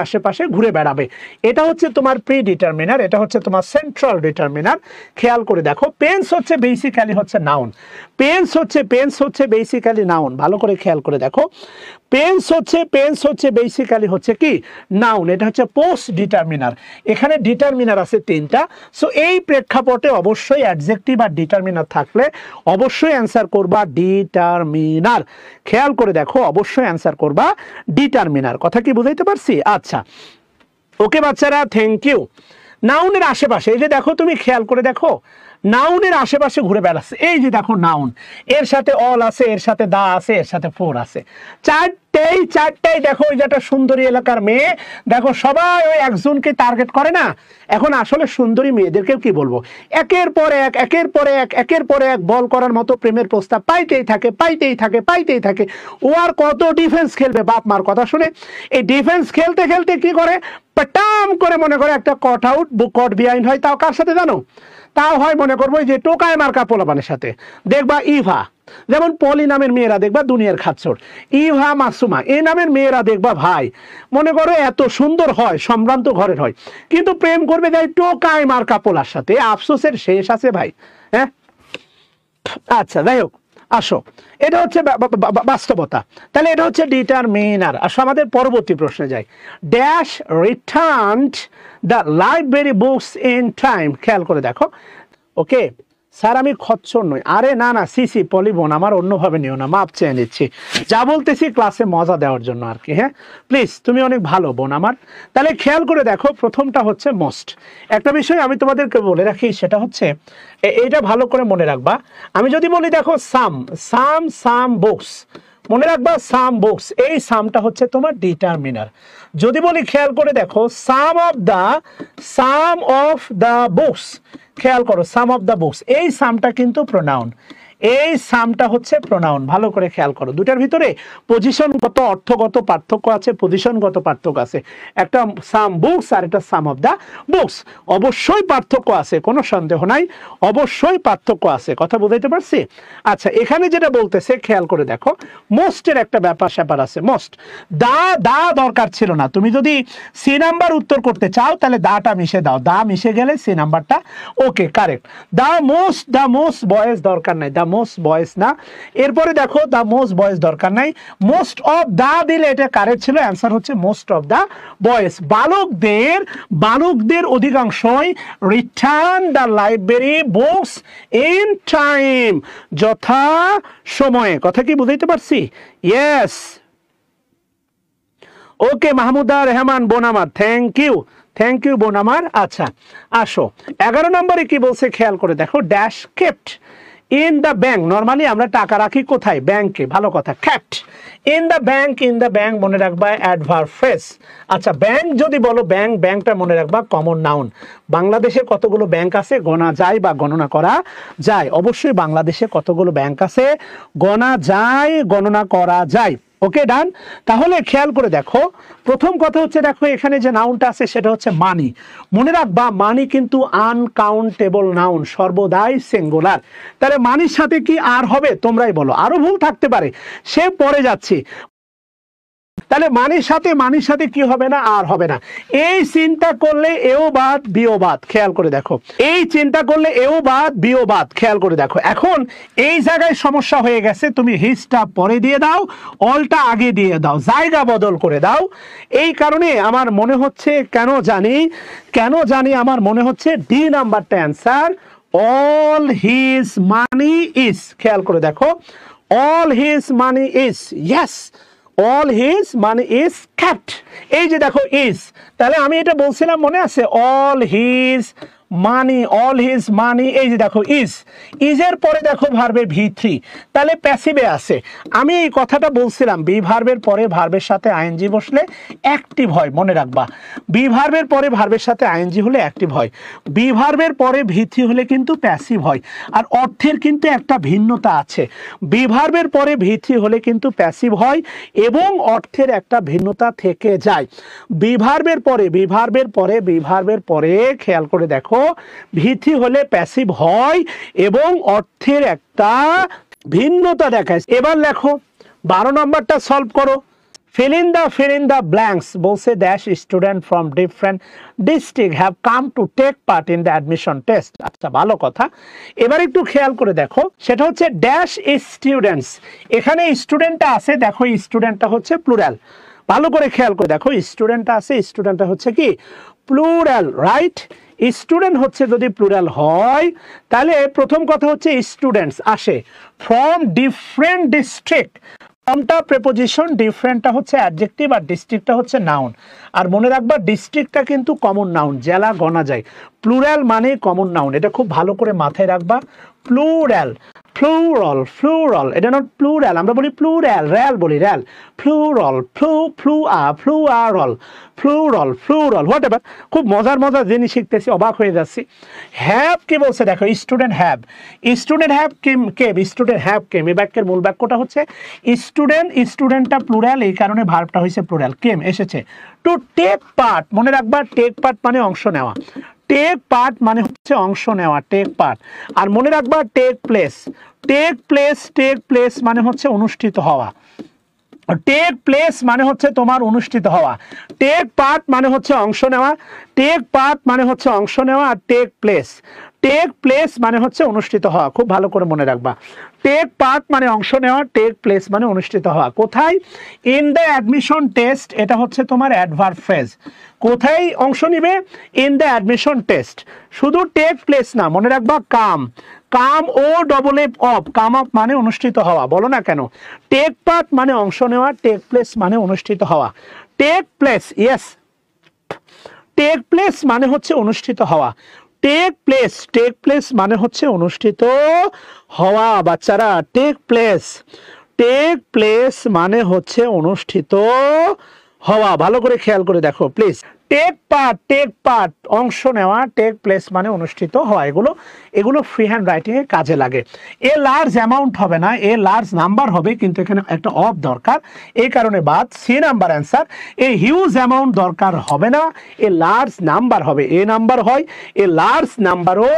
আশেপাশে ঘুরে বেড়াবে। এটা হচ্ছে তোমার প্রি ডিটারমিনার, এটা হচ্ছে তোমার সেন্ট্রাল ডিটারমিনার। খেয়াল করে দেখো, পেন্স হচ্ছে বেসিক্যালি হচ্ছে নাউন, পেন্স হচ্ছে বেসিক্যালি নাউন, ভালো করে খেয়াল করে দেখো, পেন্স হচ্ছে বেসিক্যালি হচ্ছে কি নাউন, এটা হচ্ছে পোস্ট ডিটারমিনার, এখানে ডিটারমিনার আছে 3টা। সো এই প্রেক্ষাপটে অবশ্যই অ্যাডজেক্টিভ আর ডিটারমিনার থাকলে অবশ্যই অ্যান্সার করবা ডিটারমিনার। খেয়াল করে দেখো, অবশ্যই অ্যান্সার করবা ডিটারমিনার। কথা কি বুঝাইতে পারছি? আচ্ছা, ওকে বাচ্চারা, থ্যাংক ইউ। নাউনের আশেপাশে, এই যে দেখো, তুমি খেয়াল করে দেখো, নাউনের আশেপাশে ঘুরে বেড়াচ্ছে, এই যে দেখো নাউন, এর সাথে অল আছে, এর সাথে দা আছে, এর সাথে 4 আছে, চারটেই দেখো, ওই যে একটা সুন্দরী এলাকার মেয়ে, দেখো সবাই ওই একজনকে টার্গেট করে না। এখন আসলে সুন্দরী মেয়েদেরকে কি বলবো, একের পর এক বল করার মতো প্রেমের প্রস্তাব পাইতেই থাকে। ও আর কত ডিফেন্স খেলবে বাপ মার কথা শুনে? এই ডিফেন্স খেলতে কি করে, পাটাম করে মনে করে একটা কট আউট, কট বিহাইন্ড হয়, তাও কার সাথে জানো? তাও হয় মনে করবো যে টোকায় মার্কা পোলাপানের সাথে, দেখবা ইভা, যেমন পলি নামের মেয়েরা দেখবা দুনিয়ার খাচ্ছর, ইভা মাসুমা এই নামের মেয়েরা দেখবা ভাই মনে করো এত সুন্দর হয়, সম্ভ্রান্ত ঘরের হয়, কিন্তু প্রেম করবে যাই টোকায় মার্কা পোলার সাথে, আফসোসের শেষ আছে ভাই। হ্যাঁ, আচ্ছা যাই হোক, আসো, এটা হচ্ছে বাস্তবতা। তাহলে এটা হচ্ছে ডিটারমিনার। আসো আমাদের পরবর্তী প্রশ্নে যাই। Dash returned the library books in time. খেয়াল করে দেখো, ওকে স্যার আমি খচ্চর নই, আরে না সিসি পলিবন, আমার অন্যভাবে নিও না, মাপ চেয়ে নিচ্ছি, যা বলতেছি ক্লাসে মজা দেওয়ার জন্য আর কি। হ্যাঁ প্লিজ, তুমি অনেক ভালো বোন আমার। তাহলে খেয়াল করে দেখো, প্রথমটা হচ্ছে মোস্ট। একটা বিষয় আমি তোমাদেরকে বলে রাখি, সেটা হচ্ছে এইটা ভালো করে মনে রাখবা। আমি যদি বলি দেখো সাম বুকস, মনে রাখবা সাম বুকস, এই সামটা হচ্ছে তোমার ডিটারমিনার। যদি বলি খেয়াল করে দেখো সাম অফ দা বুকস, খেয়াল করো সাম অফ দা বুকস, এই সামটা কিন্তু প্রোনাউন, এই সামটা হচ্ছে প্রোনাউন। ভালো করে খেয়াল করো, দুটার ভিতরে পজিশনগত অর্থগত পার্থক্য আছে, পজিশনগত পার্থক্য আছে। একটা সাম বুকস আর একটা সাম অফ দা বুকস, অবশ্যই পার্থক্য আছে, কোনো সন্দেহ নাই, অবশ্যই পার্থক্য আছে। কথা বুঝাইতে পারছি? আচ্ছা, এখানে যেটা বলতেছে খেয়াল করে দেখো, মোস্টের একটা ব্যাপার স্যাপার আছে। মোস্ট দা দরকার ছিল না, তুমি যদি সি নাম্বার উত্তর করতে চাও তাহলে দাটা মিশে দাও, দা মিশে গেলে সি নাম্বারটা okay correct. The most boys দরকার নাই, দা মোস্ট বয়েজ না। এরপরে দেখো দা মোস্ট বয়েজ দরকার নাই, মোস্ট অফ দা দিলে এটা কারেক্ট ছিল, অ্যান্সার হচ্ছে মোস্ট অফ দা বয়েজ। বালকদের অধিকাংশই return the library books in time, যথা সময়ে। কথা কি বুঝাইতে পারছি? ইয়েস, ওকে মাহমুদা রহমান বোনামার, থ্যাংক ইউ বোনামার। আচ্ছা আসো 11 নম্বরে কি বলছে খেয়াল করে দেখো, dash kept in the bank. Normally আমরা টাকা রাখি কোথায়? ব্যাংকে। ভালো কথা, কেপ্ট ইন দ্য ব্যাংক মনে রাখবা অ্যাডভার্ব ফ্রেজ। আচ্ছা ব্যাংক যদি বলো, ব্যাংকটা মনে রাখবা কমন নাউন। বাংলাদেশে কতগুলো ব্যাংক আছে গোনা যায় বা গণনা করা যায়? অবশ্যই বাংলাদেশে কতগুলো ব্যাংক আছে গোনা যায়, গণনা করা যায়। ওকে ডান। তাহলে খেয়াল করে দেখো, প্রথম কথা হচ্ছে দেখো এখানে যে নাউনটা আছে সেটা হচ্ছে মানি। মনে রাখবা মানি কিন্তু আনকাউন্টেবল নাউন, সর্বদাই সিঙ্গুলার। তাহলে মানির সাথে কি আর হবে? তোমরাই বলো, আরো ভুল থাকতে পারে, সে পরে যাচ্ছি। তাহলে মানির সাথে কি হবে না? আর হবে না। এই চিন্তা করলে এও বাদ বিও বাদ, খেয়াল করে দেখো, এই চিন্তা করলে এও বাদ বিও বাদ, খেয়াল করে দেখো। এখন এই জায়গায় সমস্যা হয়ে গেছে, তুমি হিসটা পরে দিয়ে দাও, অলটা আগে দিয়ে দাও, জায়গা বদল করে দাও। এই কারণে আমার মনে হচ্ছে কেন জানি আমার মনে হচ্ছে ডি নাম্বারটা answer. All his money is, খেয়াল করে দেখো, all his money is, yes, all his money is kept। এই যে দেখো is, তাহলে আমি এটা বলছিলাম মনে আছে, all his money, এই যে দেখো is এর পরে দেখো ভার্বের V3, তাহলে প্যাসিভে আছে। আমি এই কথাটা বলছিলাম, বি ভার্বের পরে ভার্বের সাথে আইএনজি বসলে অ্যাক্টিভ হয়, মনে রাখবা। বি ভার্বের পরে ভার্বের সাথে আইএনজি হলে অ্যাক্টিভ হয়, বি ভার্বের পরে V3 হলে কিন্তু প্যাসিভ হয়। আর অর্থের কিন্তু একটা ভিন্নতা আছে, বি ভার্বের পরে V3 হলে কিন্তু প্যাসিভ হয় এবং অর্থের একটা ভিন্নতা থেকে যায়। বি ভার্বের পরে খেয়াল করে দেখো, V3 হলে প্যাসিভ হয় এবং অর্থের একটা ভিন্নতা দেখায়। এবার লেখো 12 নম্বরটা সলভ করো। fill in the blanks বলছে dash student from different district have come to take part in the admission test. আচ্ছা ভালো কথা, এবার একটু খেয়াল করে দেখো, সেটা হচ্ছে ড্যাশ স্টুডেন্টস। এখানে স্টুডেন্টটা আছে, দেখো স্টুডেন্টটা হচ্ছে প্লুরাল। ভালো করে খেয়াল করে দেখো, স্টুডেন্টটা আছে, স্টুডেন্টটা হচ্ছে কি প্লুরাল, রাইট? স্টুডেন্ট হচ্ছে যদি প্লুরাল হয় তাহলে প্রথম কথা হচ্ছে স্টুডেন্টস আসে ফ্রম ডিফারেন্ট ডিস্ট্রিক্ট। ফ্রমটা প্রেপোজিশন, ডিফারেন্টটা হচ্ছে অ্যাডজেক্টিভ, আর ডিস্ট্রিক্টটা হচ্ছে নাউন। আর মনে রাখবা ডিস্ট্রিক্টটা কিন্তু কমন নাউন, জেলা গণা যায়। প্লুরাল মানে কমন নাউন, এটা খুব ভালো করে মাথায় রাখবা। প্লুরাল, ফ্লুরাল, এটা নট প্লুরাল, আমরা বলি প্লুরাল, র্যাল বলি র্যাল, প্লুরাল, ফ্লুরাল, হোয়াটএভার। খুব মজার জিনিস শিখতেছি, অবাক হয়ে যাচ্ছি। হ্যাভ কি বলছে দেখো, student have came, student have came. এই বাক্যের মূল বাক্যটা হচ্ছে স্টুডেন্টটা প্লুরাল, এই কারণে ভার্বটা হয়েছে প্লুরাল, কেম এসেছে। টু টেক পার্ট, মনে রাখবা টেক পার্ট মানে অংশ নেওয়া, টেক পার্ট মানে হচ্ছে অংশ নেওয়া, টেক পার্ট। আর মনে রাখবা টেক প্লেস মানে হচ্ছে অনুষ্ঠিত হওয়া, টেক প্লেস মানে হচ্ছে তোমার অনুষ্ঠিত হওয়া, টেক পার্ট মানে হচ্ছে অংশ নেওয়া, আর টেক প্লেস মানে হচ্ছে অনুষ্ঠিত হওয়া। খুব ভালো করে মনে রাখবা, টেক পার্ট মানে অংশ নেওয়া, টেক প্লেস মানে অনুষ্ঠিত হওয়া। কোথায়? ইন দ্য অ্যাডমিশন টেস্ট, এটা হচ্ছে তোমার অ্যাডভার্ব ফ্রেজ। কোথায় অংশ নিবে? In the admission test. শুধু টেক প্লেস না, মনে রাখবা come O double F off, come up মানে অনুষ্ঠিত হওয়া, বলো না কেন? টেক পার্ট মানে অংশ নেওয়া, টেক প্লেস মানে অনুষ্ঠিত হওয়া। Take place, yes, take place মানে হচ্ছে অনুষ্ঠিত হওয়া, টেক প্লেস মানে হচ্ছে অনুষ্ঠিত হওয়া। বাচ্চারা টেক টেক প্লেস মানে হচ্ছে অনুষ্ঠিত হওয়া। ভালো করে খেয়াল করে দেখো প্লিজ। টেক পার্ট অংশ নেওয়া, টেক প্লেস মানে অনুষ্ঠিত হওয়া। এগুলো ফ্রি হ্যান্ড রাইটিং এ কাজে লাগে। এ লার্জ অ্যামাউন্ট হবে না, এ লার্জ নাম্বার হবে, কিন্তু এখানে একটা অফ দরকার, এই কারণে বাদ। C number answer. A huge amount দরকার হবে না, এ লার্জ নাম্বার হবে। এ নাম্বার হয়, এ লার্জ নাম্বারও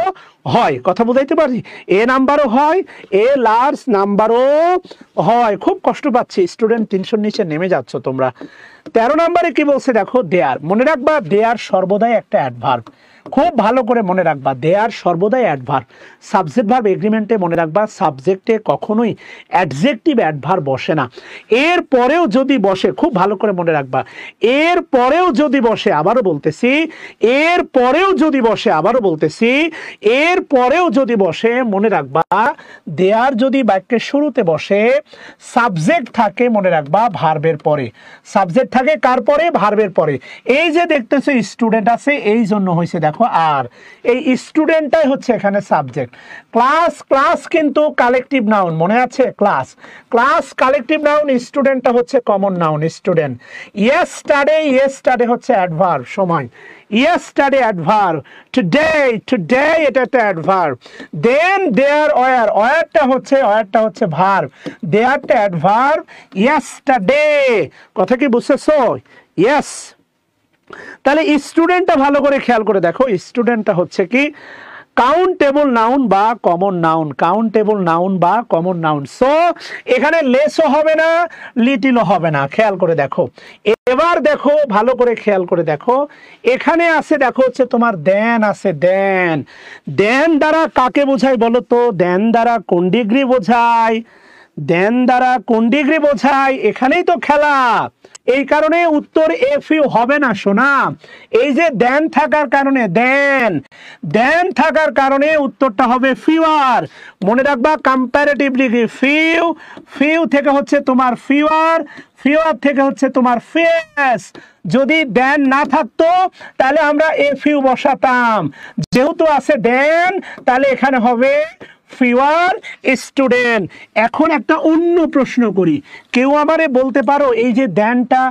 হয়। কথা বুঝাইতে পারি? এ নাম্বারও হয়, এ লার্জ নাম্বারও হয়। খুব কষ্ট পাচ্ছি স্টুডেন্ট, 300 নিচে নেমে যাচ্ছ তোমরা। 13 নম্বরে কি বলছে দেখো, দেয়ার। মনে রাখবা দেয়ার সর্বদাই একটা অ্যাডভার্ব। খুব ভালো করে মনে রাখবা, দেয়ার সর্বদাই অ্যাডভার্ব। সাবজেক্ট ভার্ব এগ্রিমেন্টে মনে রাখবা, সাবজেক্টে কখনোই অ্যাডজেক্টিভ অ্যাডভার্ব বসে না। এর পরেও যদি বসে, খুব ভালো করে মনে রাখবা, এর পরেও যদি বসে, আবারও বলতেছি, এর পরেও যদি বসে, আবারও বলতেছি, এর পরেও যদি বসে, মনে রাখবা দেয়ার যদি বাক্যের শুরুতে বসে, সাবজেক্ট থাকে মনে রাখবা ভার্বের পরে। সাবজেক্ট থাকে কার পরে? ভার্বের পরে। এই যে দেখতেছো স্টুডেন্ট আছে, এই জন্য হয়েছে দেখো আর, এই স্টুডেন্টটাই হচ্ছে এখানে সাবজেক্ট। ক্লাস কিন্তু কালেকটিভ নাউন, মনে আছে? ক্লাস কালেকটিভ নাউন, স্টুডেন্টটা হচ্ছে কমন নাউন, স্টুডেন্ট। ইয়েস্টারডে হচ্ছে অ্যাডভার্ব, সময়। yesterday adverb, today এটা একটা adverb, then there whereটা হচ্ছে verb, thereটা adverb, yesterday। কথা কি বুঝতেছো? yes। তাহলে স্টুডেন্টটা ভালো করে খেয়াল করে দেখো, স্টুডেন্টটা হচ্ছে কি কাউন্টেবল নাউন বা কমন নাউন, কাউন্টেবল নাউন বা কমন নাউন। সো এখানে লেসও হবে না, লিটিলও হবে না। খেয়াল করে দেখো, এবার দেখো ভালো করে খেয়াল করে দেখো, এখানে আছে দেখো হচ্ছে তোমার দেন আছে, দেন দ্বারা কাকে বোঝায় বলো তো? দেন দ্বারা কোন ডিগ্রি বোঝায়? দেন দ্বারা কোন ডিগ্রি বোঝায়? এখানেই তো খেলা। এই কারণে উত্তর এফ ইউ হবে না সোনা। এই যে দেন থাকার কারণে, দেন থাকার কারণে উত্তরটা হবে ফিওয়ার। মনে রাখবা কম্পারেটিভ ডিগ্রি, ফিউ থেকে হচ্ছে তোমার ফিওয়ার, ফিওয়ার থেকে হচ্ছে তোমার ফেস। যদি দেন না থাকতো তাহলে আমরা এফ ইউ বসাতাম। যেহেতু আছে দেন, তাহলে এখানে হবে ফিওয়ার স্টুডেন্ট। এখন একটা অন্য প্রশ্ন করি, কেউ আমারে বলতে পারো এই যে দেনটা,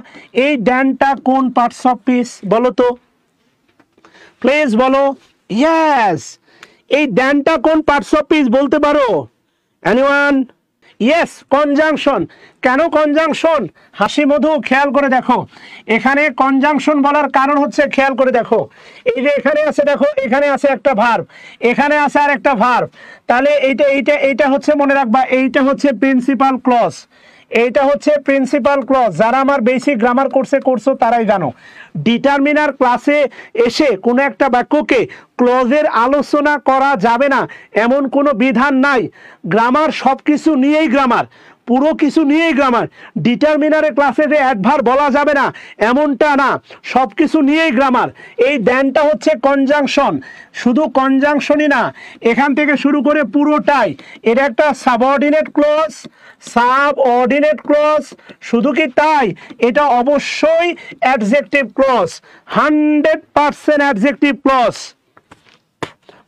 এই দেনটা কোন পার্টস অফ স্পিচ বলো তো? প্লিজ বলো। ইয়েস, এই দেনটা কোন পার্টস অফ স্পিচ বলতে পারো? এনিওয়ান? Yes, conjunction. কেন কনজাংশন? হাসি মধু, খেয়াল করে দেখো, এখানে কনজাংশন বলার কারণ হচ্ছে, খেয়াল করে দেখো, এই যে এখানে আছে দেখো, এখানে আছে একটা ভার্ব, এখানে আছে আর একটা ভার্ব। তাহলে এইটা হচ্ছে মনে রাখবা, এইটা হচ্ছে প্রিন্সিপাল ক্লজ, এইটা হচ্ছে প্রিন্সিপাল ক্লজ। যারা আমার বেসিক গ্রামার কোর্সে করছো তারাই জানো, ডিটারমিনার ক্লাসে এসে কোনো একটা বাক্যকে ক্লজের আলোচনা করা যাবে না এমন কোনো বিধান নাই। গ্রামার সব কিছু নিয়েই গ্রামার, পুরো কিছু নিয়েই গ্রামার। ডিটারমিনারের ক্লাসে যে অ্যাডভার্ব বলা যাবে না এমনটা না, সব কিছু নিয়েই গ্রামার। এই দেনটা হচ্ছে কনজাংশন, শুধু কনজাংশনই না, এখান থেকে শুরু করে পুরোটাই। এটা একটা সাবঅর্ডিনেট ক্লজ, শুধু কি তাই, এটা অবশ্যই অ্যাডজেক্টিভ ক্লজ, 100% অ্যাডজেক্টিভ ক্লজ।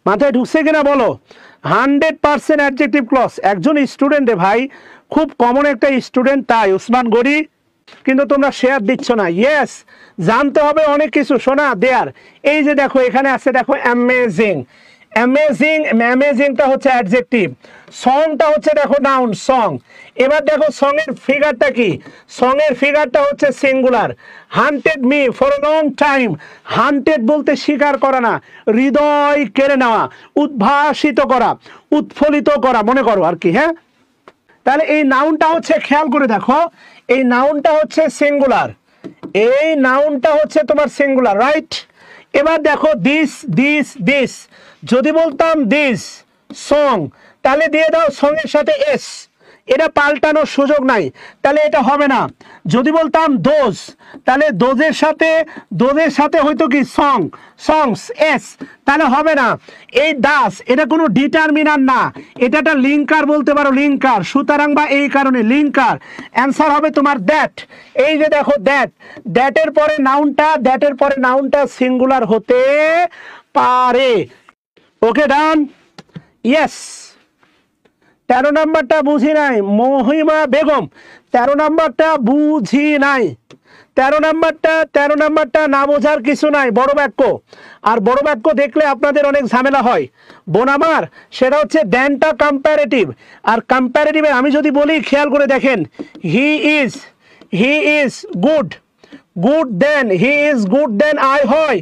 মাথায় ঢুকছে কিনা বলো? 100% অ্যাডজেক্টিভ ক্লজ। একজন স্টুডেন্টে ভাই, খুব কমন একটা স্টুডেন্ট, তাই উসমান গড়ি, কিন্তু তোমরা শেয়ার দিচ্ছ না। ইয়েস, জানতে হবে অনেক কিছু শোনা দেয়ার। এই যে দেখো এখানে আছে দেখো অ্যামেজিং, অ্যামেজিংটা হচ্ছে অ্যাডজেক্টিভ, সংটা হচ্ছে দেখো নাউন, সং। এবার দেখো সং এর ফিগারটা কি? সং এর ফিগারটা হচ্ছে singular. Hunted me for a long time, hunted বলতে শিকার করা না, হৃদয় কেড়ে নেওয়া, উদ্ভাসিত করা, উৎফুল্লিত করা, মনে করো আর কি। হ্যাঁ, তাহলে এই নাউনটা হচ্ছে, খেয়াল করে দেখো, এই নাউনটা হচ্ছে সিঙ্গুলার, এই নাউনটা হচ্ছে তোমার সিঙ্গুলার, রাইট? এবার দেখো দিস, যদি বলতাম দিস সং, তাহলে দিয়ে দাও সং এর সাথে এস, এটা পাল্টানোর সুযোগ নাই, তাহলে এটা হবে না। যদি বলতাম দোজ, তাহলে দোজের সাথে হয়তো কি সংস এস, তাহলে হবে না। এই দাস, এটা কোনো ডিটারমিনার না, এটা একটা লিঙ্কার বলতে পারো, লিঙ্কার। সুতরাং বা এই কারণে লিঙ্কার, অ্যান্সার হবে তোমার দ্যাট। এই যে দেখো দ্যাটের পরে নাউনটা সিঙ্গুলার হতে পারে। ওকে, ডান? ইয়েস। 13 নাম্বারটা বুঝি নাই, মহিমা বেগম 13 নাম্বারটা বুঝি নাই। 13 নাম্বারটা না বোঝার কিছু নাই, বড় বাক্য। আর বড় বাক্য দেখলে আপনাদের অনেক ঝামেলা হয় বোন আমার, সেটা হচ্ছে দেনটা কম্পারেটিভ। আর কম্পারেটিভে আমি যদি বলি, খেয়াল করে দেখেন, he is good, good than, he is good than I হয়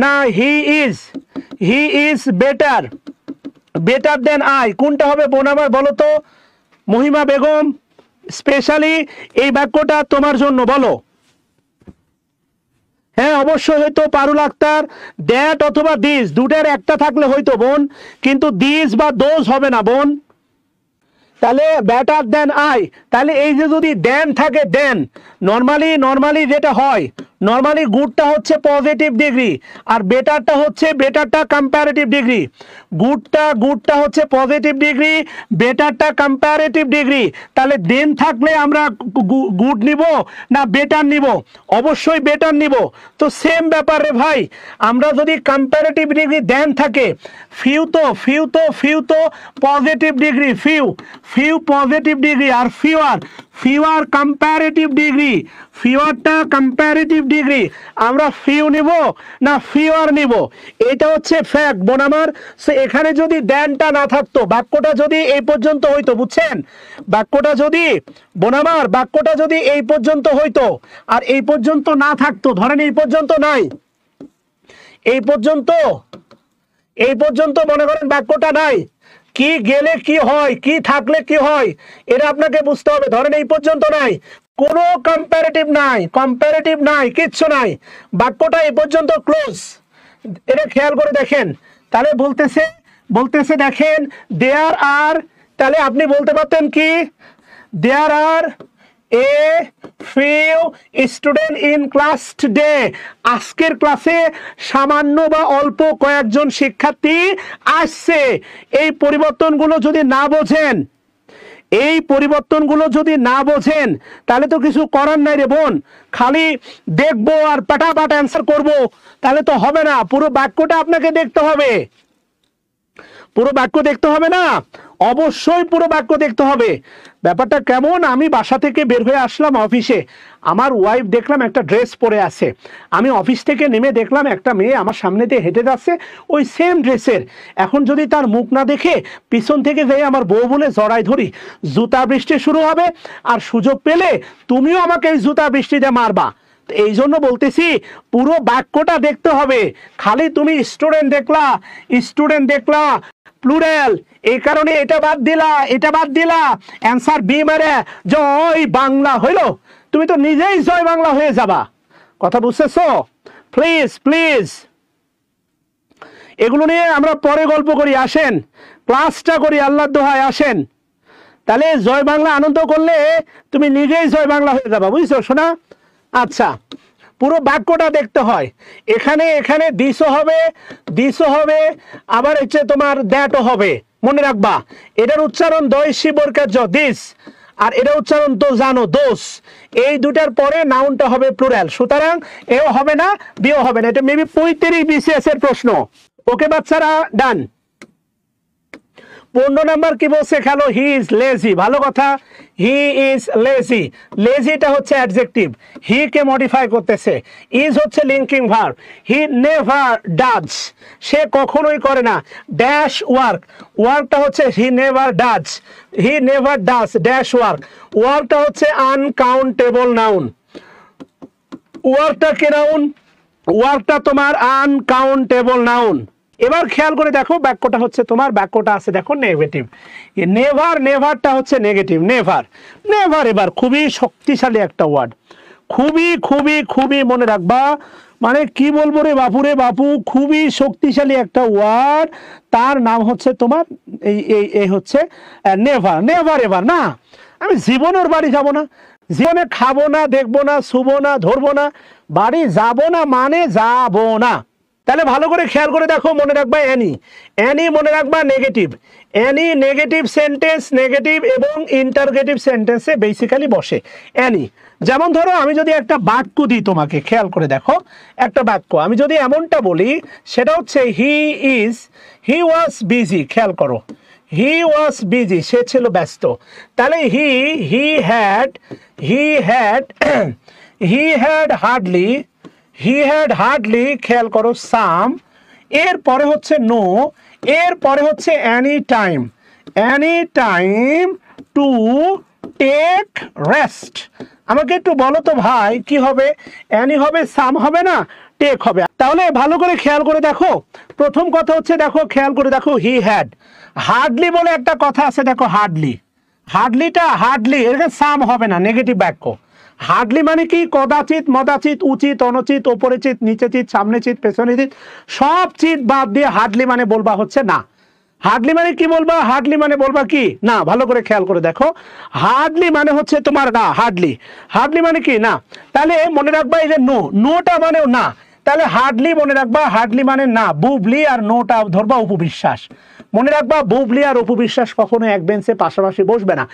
না, he is better, better than I, কোনটা হবে বোন আমার বলো তো? মহিমা বেগম স্পেশালি এই বাক্যটা তোমার জন্য, বলো। হ্যাঁ অবশ্যই হয়তো পারুল আক্তার, দ্যাট অথবা দিস দুটার একটা থাকলে হয়তো বোন, কিন্তু দিস বা দোজ হবে না বোন। তাহলে বেটার দেন আই, তাহলে এই যে যদি দেন থাকে, দেন নর্মালি যেটা হয়, নর্মালি গুডটা হচ্ছে পজিটিভ ডিগ্রি আর বেটারটা কম্পারেটিভ ডিগ্রি। গুডটা হচ্ছে পজিটিভ ডিগ্রি, বেটারটা কম্পারেটিভ ডিগ্রি। তাহলে দেন থাকলে আমরা গুড নিব না বেটার নিব? অবশ্যই বেটার নিব। তো সেম ব্যাপার রে ভাই, আমরা যদি কম্পারেটিভ ডিগ্রি দেন থাকে, ফিউ তো positive degree, few positive degree, আর ফিউয়ার কম্পারেটিভ ডিগ্রি, ফিউয়ারটা কম্পারেটিভ ডিগ্রি। আমরা ফিউ নিব না ফিউয়ার নিব? এটা হচ্ছে ফ্যাক্ট বোন আমার। সো এখানে যদি দেনটা না থাকতো, বাক্যটা যদি এই পর্যন্ত হইতো, বুঝছেন? বাক্যটা যদি বোন আমার, বাক্যটা যদি এই পর্যন্ত হইতো আর এই পর্যন্ত না থাকতো, ধরেন এই পর্যন্ত নাই, এই পর্যন্ত মনে করেন বাক্যটা নাই, কি গেলে কি হয়, কি থাকলে কি হয়, এটা আপনাকে বুঝতে হবে। ধরেন এই পর্যন্ত নাই, কোনো কম্পারেটিভ নাই, কিচ্ছু নাই, বাক্যটা এই পর্যন্ত ক্লোজ। এটা খেয়াল করে দেখেন, তাহলে বলতেছে দেখেন, দেয়ার আর, তাহলে আপনি বলতে পারতেন কি, there are a few student in class today, আজকের ক্লাসে সামান্য বা অল্প কয়েকজন শিক্ষার্থী আসছে। এই পরিবর্তনগুলো যদি না বোঝেন, তাহলে তো কিছু করার নাই রে বোন। খালি দেখবো আর পাটাপাট অ্যান্সার করব, তাহলে তো হবে না। পুরো বাক্যটা আপনাকে দেখতে হবে, পুরো বাক্য দেখতে হবে না, অবশ্যই পুরো বাক্য দেখতে হবে। ব্যাপারটা কেমন, আমি বাসা থেকে বের হয়ে আসলাম অফিসে, আমার ওয়াইফ দেখলাম একটা ড্রেস পরে আছে, আমি অফিস থেকে নেমে দেখলাম একটা মেয়ে আমার সামনে দিয়ে হেঁটে যাচ্ছে ওই সেম ড্রেসের। এখন যদি তার মুখ না দেখে পিছন থেকে যাই আমার বউ বলে জড়াই ধরি, জুতা বৃষ্টি শুরু হবে, আর সুযোগ পেলে তুমিও আমাকে এই জুতা বৃষ্টিতে মারবা। এই জন্য বলতেছি পুরো বাক্যটা দেখতে হবে। খালি তুমি স্টুডেন্ট দেখলা প্লুরাল, এই কারণে এটা বাদ দিলা অ্যান্সার বি মারে জয় বাংলা হইলো, তুমি তো নিজেই জয় বাংলা হয়ে যাবা। কথা বুঝতেছো? প্লিজ এগুলো নিয়ে আমরা পরে গল্প করি, আসেন ক্লাসটা করি, আল্লাহর দোহায় আসেন। তাহলে জয় বাংলা আনন্দ করলে তুমি নিজেই জয় বাংলা হয়ে যাবা, বুঝছো শোনা? আচ্ছা, পুরো বাক্যটা দেখতে হয়। এখানে দিসও হবে, আবার হচ্ছে তোমার দ্যাটও হবে, মনে রাখবা। এটার উচ্চারণ দয়সী বর্গের দিস, আর এটা উচ্চারণ তো জানো দোষ। এই দুটার পরে নাউনটা হবে প্লুরাল, সুতরাং এও হবে না বিও হবে না। এটা মেবি 35 BCS এর প্রশ্ন। ওকে বাচ্চারা, ডান। 15 নাম্বার কি বলছে খেলো, হি ইজ লেজি, ভালো কথা, হি ইজ লেজি। লেজিটা হচ্ছে অ্যাডজেক্টিভ, হি কে মডিফাই করতেছে, ইজ হচ্ছে linking verb. He never does, সে কখনোই করে না। ড্যাশ ওয়ার্কটা হচ্ছে হি নেভার ডাজ ড্যাশ ওয়ার্কটা হচ্ছে আনকাউন্টেবল নাউন। ওয়ার্কটা কি নাউন? ওয়ার্কটা তোমার আনকাউন্টেবল নাউন। এবার খেয়াল করে দেখো, বাক্যটা হচ্ছে তোমার, বাক্যটা আছে দেখো নেগেটিভ। নেভারটা হচ্ছে নেগেটিভ, নেভার। এবার খুবই শক্তিশালী একটা ওয়ার্ড, খুবই মনে রাখবা। মানে কি বলবো রে বাপু, খুবই শক্তিশালী একটা ওয়ার্ড। তার নাম হচ্ছে তোমার এই হচ্ছে নেভার এভার না, আমি জীবনের বাড়ি যাব না, জীবনে খাবো না, দেখবো না, শুবো না, ধরবো না, বাড়ি যাব না মানে যাব না। তাহলে ভালো করে খেয়াল করে দেখো, মনে রাখবা অ্যানি মনে রাখবা negative. Any negative sentence, negative এবং ইন্টারগেটিভ সেন্টেন্সে বেসিক্যালি বসে অ্যানি। যেমন ধরো আমি যদি একটা বাক্য দিই তোমাকে, খেয়াল করে দেখো একটা বাক্য আমি যদি এমনটা বলি, সেটা হচ্ছে হি ওয়াজ বিজি। খেয়াল করো, হি ওয়াজ বিজি, সে ছিল ব্যস্ত। তাহলে হি হ্যাড হার্ডলি, খেয়াল করো সাম, এরপরে হচ্ছে নো, এরপরে হচ্ছে any time to take rest. আমাকে একটু বলো তো ভাই কি হবে? এনি হবে, সাম হবে না, টেক হবে। তাহলে ভালো করে খেয়াল করে দেখো, প্রথম কথা হচ্ছে দেখো, খেয়াল করে দেখো, হি হ্যাড, হার্ডলি বলে একটা কথা আছে, দেখো হার্ডলি এটা সাম হবে না, নেগেটিভ বাক্য। হার্ডলি মানে কি? কদাচিৎ, মদাচিৎ, উচিত, অনুচিত, ওপরে চিত, নিচে চিত, সামনে চিত, পেছনে চিত, সব চিত বাদ দিয়ে হার্ডলি মানে বলবা হচ্ছে না। হার্ডলি মানে কি বলবা? হার্ডলি মানে বলবা কি? না। ভালো করে খেয়াল করে দেখো, হার্ডলি মানে হচ্ছে তোমার না, হার্ডলি মানে কি? না। তাহলে মনে রাখবা এই যে নোটা মানেও না, তাহলে হার্ডলি মনে রাখবা, হার্ডলি মানে না, বুবলি আর নোটা ধরবা উপবিশ্বাস। মনে রাখবা বুবলি আর উপবিশ্বাস কখনো এক বেঞ্চে পাশাপাশি বসবে না।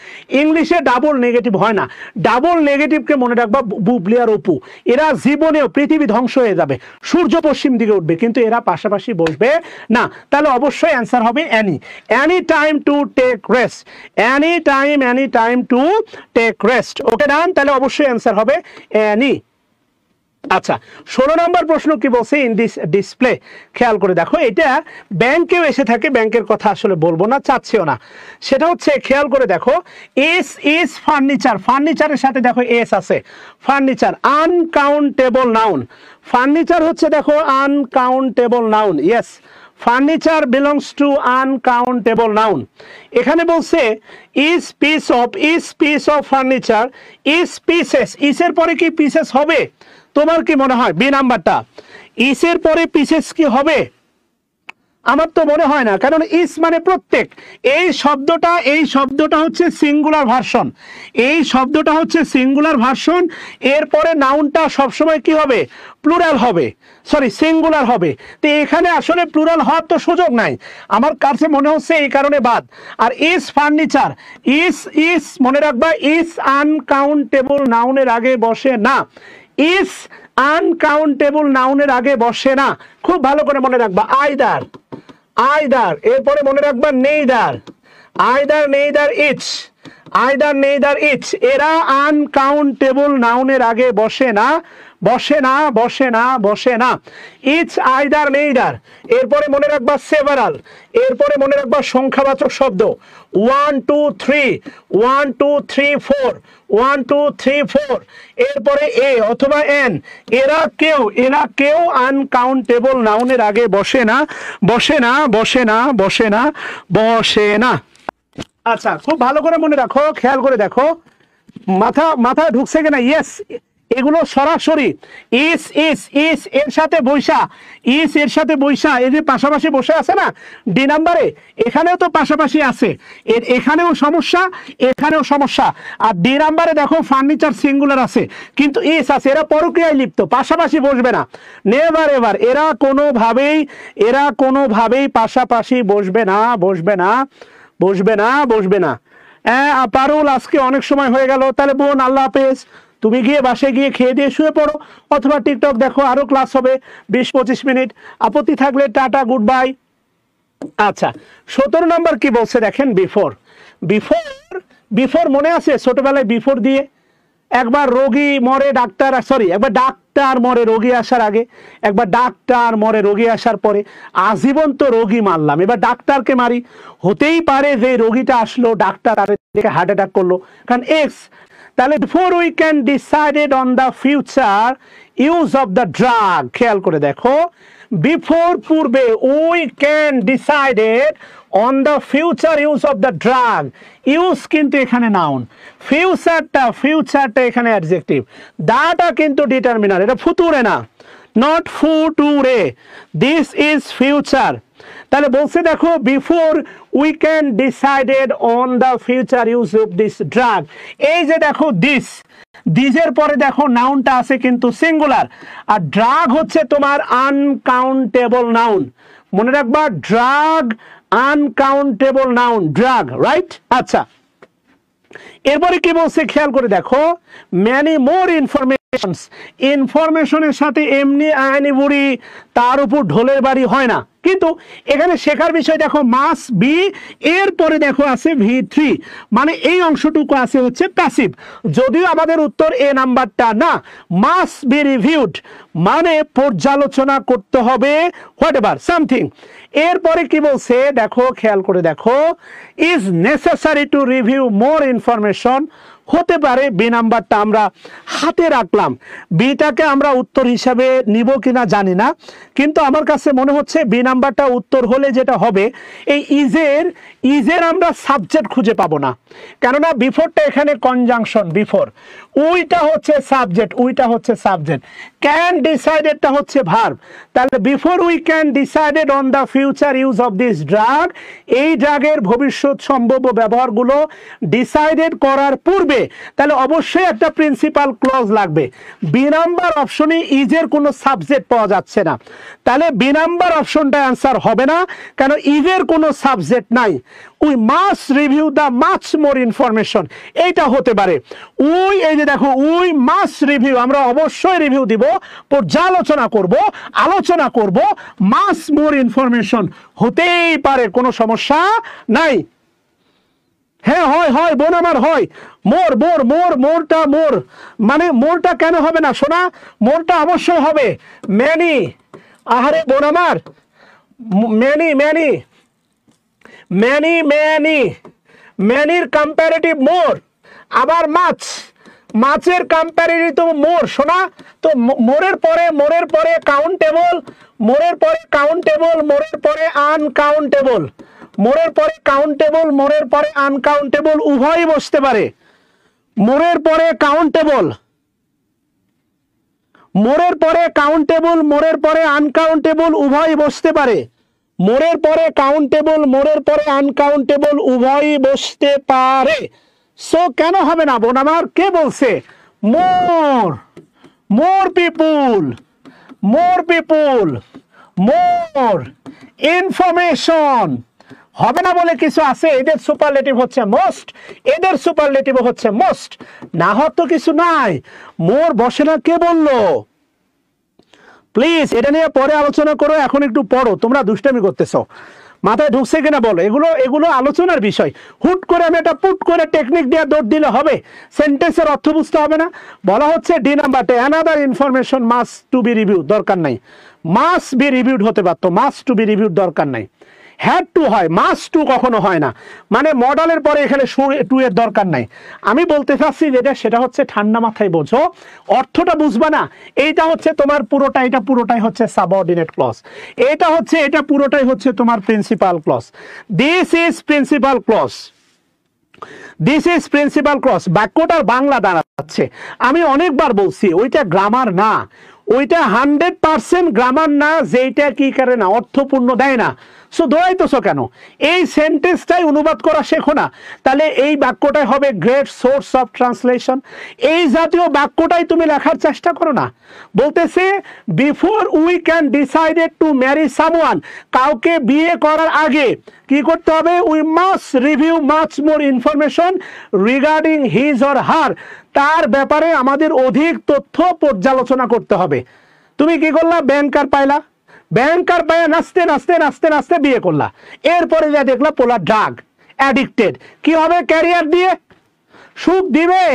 ইংলিশে ডাবল নেগেটিভ হয় না, ডাবল নেগেটিভকে মনে রাখবা বুবলি আর অপু, এরা জীবনেও পৃথিবী ধ্বংস হয়ে যাবে, সূর্য পশ্চিম দিকে উঠবে, কিন্তু এরা পাশাপাশি বসবে না। তাহলে অবশ্যই অ্যান্সার হবে any time to take rest, any time to take rest. Okay done, তাহলে অবশ্যই অ্যান্সার হবে এনি। আচ্ছা, 16 নম্বর প্রশ্ন কি বলছে? ইন দিস ডিসপ্লে, খেয়াল করে দেখো, এটা ব্যাংকেও এসে থাকে, ব্যাংকের কথা আসলে বলবো না, চাচ্ছেও না। সেটা হচ্ছে খেয়াল করে দেখো, ইজ ফার্নিচারের সাথে দেখো এস আছে, ফার্নিচার আনকাউন্টেবল নাউন, ফার্নিচার হচ্ছে দেখো uncountable noun, yes, furniture belongs to uncountable noun. এখানে বলছে is piece of furniture, is pieces, ইসের পরে কি পিসেস হবে? তোমার কি মনে হয়? বি নাম্বারটা, ইসের পরে পিসেস কি হবে? আমার তো মনে হয় না, কারণ ইস মানে প্রত্যেক। এই শব্দটা হচ্ছে সিঙ্গুলার ভার্সন, এই শব্দটা হচ্ছে সিঙ্গুলার ভার্সন, এরপরে নাউনটা সবসময় কি হবে? প্লুরাল হবে, সরি সিঙ্গুলার হবে। তো এখানে আসলে প্লুরাল হওয়ার তো সুযোগ নাই, আমার কাছে মনে হচ্ছে এই কারণে বাদ। আর ইস ফার্নিচার, ইস মনে রাখবা, ইস আনকাউন্টেবল নাউনের আগে বসে না, ইস আনকাউন্টেবল নাউনের আগে বসে না। খুব ভালো করে মনে রাখবা, আইদার, এরপরে মনে রাখবা নেইদার, নেইদার ইচ, এরা আনকাউন্টেবল নাউনের আগে বসে না, ইচ আইদার নেইদার। এরপরে মনে রাখবা সেভারাল, এরপরে মনে রাখবা সংখ্যাবাচক শব্দ 1 2 3 4, এরপরে এ অথবা এন, এরা কেউ আনকাউন্টেবল নাউনের আগে বসে না। আচ্ছা, খুব ভালো করে মনে রাখো, খেয়াল করে দেখো, মাথা ঢুকছে কিনা? ইয়েস, এগুলো সরাসরি ইস এর সাথে বৈশা, এই যে পাশাপাশি বসে আছে না ডি নাম্বারে, এখানেও তো পাশাপাশি আছে, এখানেও সমস্যা, আর ডি নাম্বারে দেখো ফার্নিচার সিঙ্গুলার আছে কিন্তু ইস আছে, এরা পরক্রিয়ায় লিপ্ত, পাশাপাশি বসবে না, নেভার এভার, এরা কোনোভাবেই পাশাপাশি বসবে না। পারুল, আজকে অনেক সময় হয়ে গেল, তাহলে বোন আল্লাহ হাফেজ, তুমি গিয়ে বাসায় গিয়ে খেয়ে দিয়ে শুয়ে পড়ো, অথবা টিকটক দেখো, আরো ক্লাস হবে 20-25 মিনিট। আপত্তি থাকলে টাটা, গুড বাই। আচ্ছা, 17 নম্বর কি বলছে দেখেন, বিফোর মনে আছে? ছোটবেলায় বিফোর দিয়ে একবার ডাক্তার মরে রোগী আসার আগে, একবার ডাক্তার মরে রোগী আসার পরে, আজীবন তো রোগী মারলাম, এবার ডাক্তারকে মারি। হতেই পারে যে রোগীটা আসলো, ডাক্তার দেখে হার্ট অ্যাটাক করলো, কারণ এক্স। তাহলে before we can decided on the future use of the drug, খেয়াল করে দেখো, বিফোর পূর্বে, we can decided on the future use of the drug, use কিন্তু এখানে নাউন, ফিউচারটা এখানে অ্যাডজেক্টিভ, দাটা কিন্তু ডিটারমিনার, এটা ফুতুরে না, নট ফুটুরে, দিস ইজ ফিউচার। তাহলে বলছে দেখো, before we can decided on the future use of this drug, এই যে দেখো দিসের পরে দেখো নাউনটা আছে কিন্তু সিঙ্গুলার, আর ড্রাগ হচ্ছে তোমার আনকাউন্টেবল নাউন, মনে রাখবা, drug uncountable noun, drug, right? আচ্ছা, এরপরে কি বলছে খেয়াল করে দেখো, ম্যানি মোর ইনফরমেশন ইনফরমেশনের সাথে এমনি আইনি বুড়ি তার উপর ঢোলের বাড়ি হয় না। কিন্তু এখানে শেখার বিষয় দেখো মাস বি, এরপরে দেখো আছে V3, মানে এই অংশটুকু আছে হচ্ছে প্যাসিভ। যদিও আমাদের উত্তর এ নাম্বারটা না, মাস বি রিভিউড মানে পর্যালোচনা করতে হবে হোয়াট এভার সামথিং। এরপরে কি বলছে দেখো, খেয়াল করে দেখো, is necessary to review more information, হতে পারে বি নাম্বারটা আমরা হাতে রাখলাম। বিটাকে আমরা উত্তর হিসাবে নিব কিনা জানি না, কিন্তু আমার কাছে মনে হচ্ছে বি নাম্বারটা উত্তর হলে যেটা হবে, এই ইজের আমরা সাবজেক্ট খুঁজে পাবো না, কেননা বিফোরটা এখানে কনজাংশন বিফোর, উইটা হচ্ছে সাবজেক্ট, উইটা হচ্ছে সাবজেক্ট, ক্যান ডিসাইডেডটা হচ্ছে ভার্ব। তাহলে before we can decided on the future use of this drug, এই ড্রাগের ভবিষ্যৎ সম্ভাব্য ব্যবহারগুলো ডিসাইডেড করার পূর্বে তাহলে অবশ্যই একটা প্রিন্সিপাল ক্লজ লাগবে। বি নাম্বার অপশনে ইজের কোনো সাবজেক্ট পাওয়া যাচ্ছে না, তাহলে বি নাম্বার অপশনটা অ্যান্সার হবে না, কেন ইজের কোনো সাবজেক্ট নাই। We must review the much more information, এইটা হতে পারে। উই, এই যে দেখো, উই মাস্ট রিভিউ, আমরা অবশ্যই রিভিউ দিব, পর্যালোচনা করব, আলোচনা করব, মাচ মোর ইনফরমেশন হতেই পারে, কোনো সমস্যা নাই। হ্যাঁ হয় হয় বোন আমার হয়, মোর মোর মোর মোরটা মোর, মানে মোরটা কেন হবে না শোনা, মোরটা অবশ্যই হবে। ম্যানি, আহারে বোন আমার, ম্যানি ম্যানি ম্যানি ম্যানি, ম্যানির কম্পারেটিভ মোর, আবার মাছ, মাছের কম্পারেটিভ মোর শোনা। তো মোরের পরে কাউন্টেবল, মোরের পরে কাউন্টেবল, মোরের পরে আনকাউন্টেবল, মোরের পরে কাউন্টেবল, মোরের পরে আনকাউন্টেবল উভয়ই বসতে পারে। মোরের পরে কাউন্টেবল, মোরের পরে কাউন্টেবল, মোরের পরে আনকাউন্টেবল উভয়ই বসতে পারে। মোরের পরে কাউন্টেবল, মোরের পরে আনকাউন্টেবল উভয়ই বসতে পারে। সো কেন হবে না বোন আমার, কে বলছে? মোর, মোর পিপুল, মোর পিপুল, মোর ইনফরমেশন হবে না বলে কিছু আছে, এদের সুপারলেটিভ হচ্ছে মোস্ট, এদের সুপারলেটিভ হচ্ছে মোস্ট, না হওয়ার তো কিছু নাই। মোর বসে না, কে বললো? প্লিজ এটা নিয়ে পরে আলোচনা করো, এখন একটু পড়ো, তোমরা দুষ্টামি করতেছো, মাথায় ঢুকছে কিনা বলো। এগুলো আলোচনার বিষয়, হুট করে আমি এটা পুট করে টেকনিক দিয়ে দৌড় দিলে হবে? সেন্টেন্সের অর্থ বুঝতে হবে না? বলা হচ্ছে ডি নাম্বারটা, another information must to B reviewed, দরকার নাই, মাস্ট বি রিভিউড হতে পারতো, মাস্ট টু বি রিভিউড দরকার নাই। হ্যাড টু হয়, মাস্ট টু কখনো হয় না, মানে মডেলের পরে এখানে টু এর দরকার নাই। আমি বলতে চাচ্ছি যেটা, সেটা হচ্ছে ঠান্ডা মাথায় বোঝো, অর্থটা বুঝবা না। এইটা হচ্ছে তোমার পুরোটা, এটা পুরোটাই হচ্ছে সাবঅর্ডিনেট ক্লজ, এটা হচ্ছে, এটা পুরোটাই হচ্ছে তোমার principal clause. This is principal clause, this is principal clause. বাক্যটার বাংলা দাঁড়াচ্ছে, আমি অনেকবার বলছি ওইটা গ্রামার না, ওইটা 100% গ্রামার না, যেইটা কি করে না অর্থপূর্ণ দেয় না। সো দৌড়াইতেছো কেন? এই সেন্টেন্সটাই অনুবাদ করা শেখো না, তাহলে এই বাক্যটাই হবে গ্রেট সোর্স অফ ট্রান্সলেশন। এই জাতীয় বাক্যটাই তুমি লেখার চেষ্টা করো না। বলতেছে before we can decided to marry someone, কাউকে বিয়ে করার আগে কি করতে হবে? We must review much more information regarding his or her, তার ব্যাপারে আমাদের অধিক তথ্য পর্যালোচনা করতে হবে। তুমি কি করলা? ব্যাংকার পাইলা, ব্যাংকার পায় নাচতে নাচতে নাচতে নাচতে বিয়ে করলা, এরপরে যা দেখলা পোলা ড্রাগ অ্যাডিক্টেড, কি হবে? ক্যারিয়ার দিয়ে সুখ দিবে,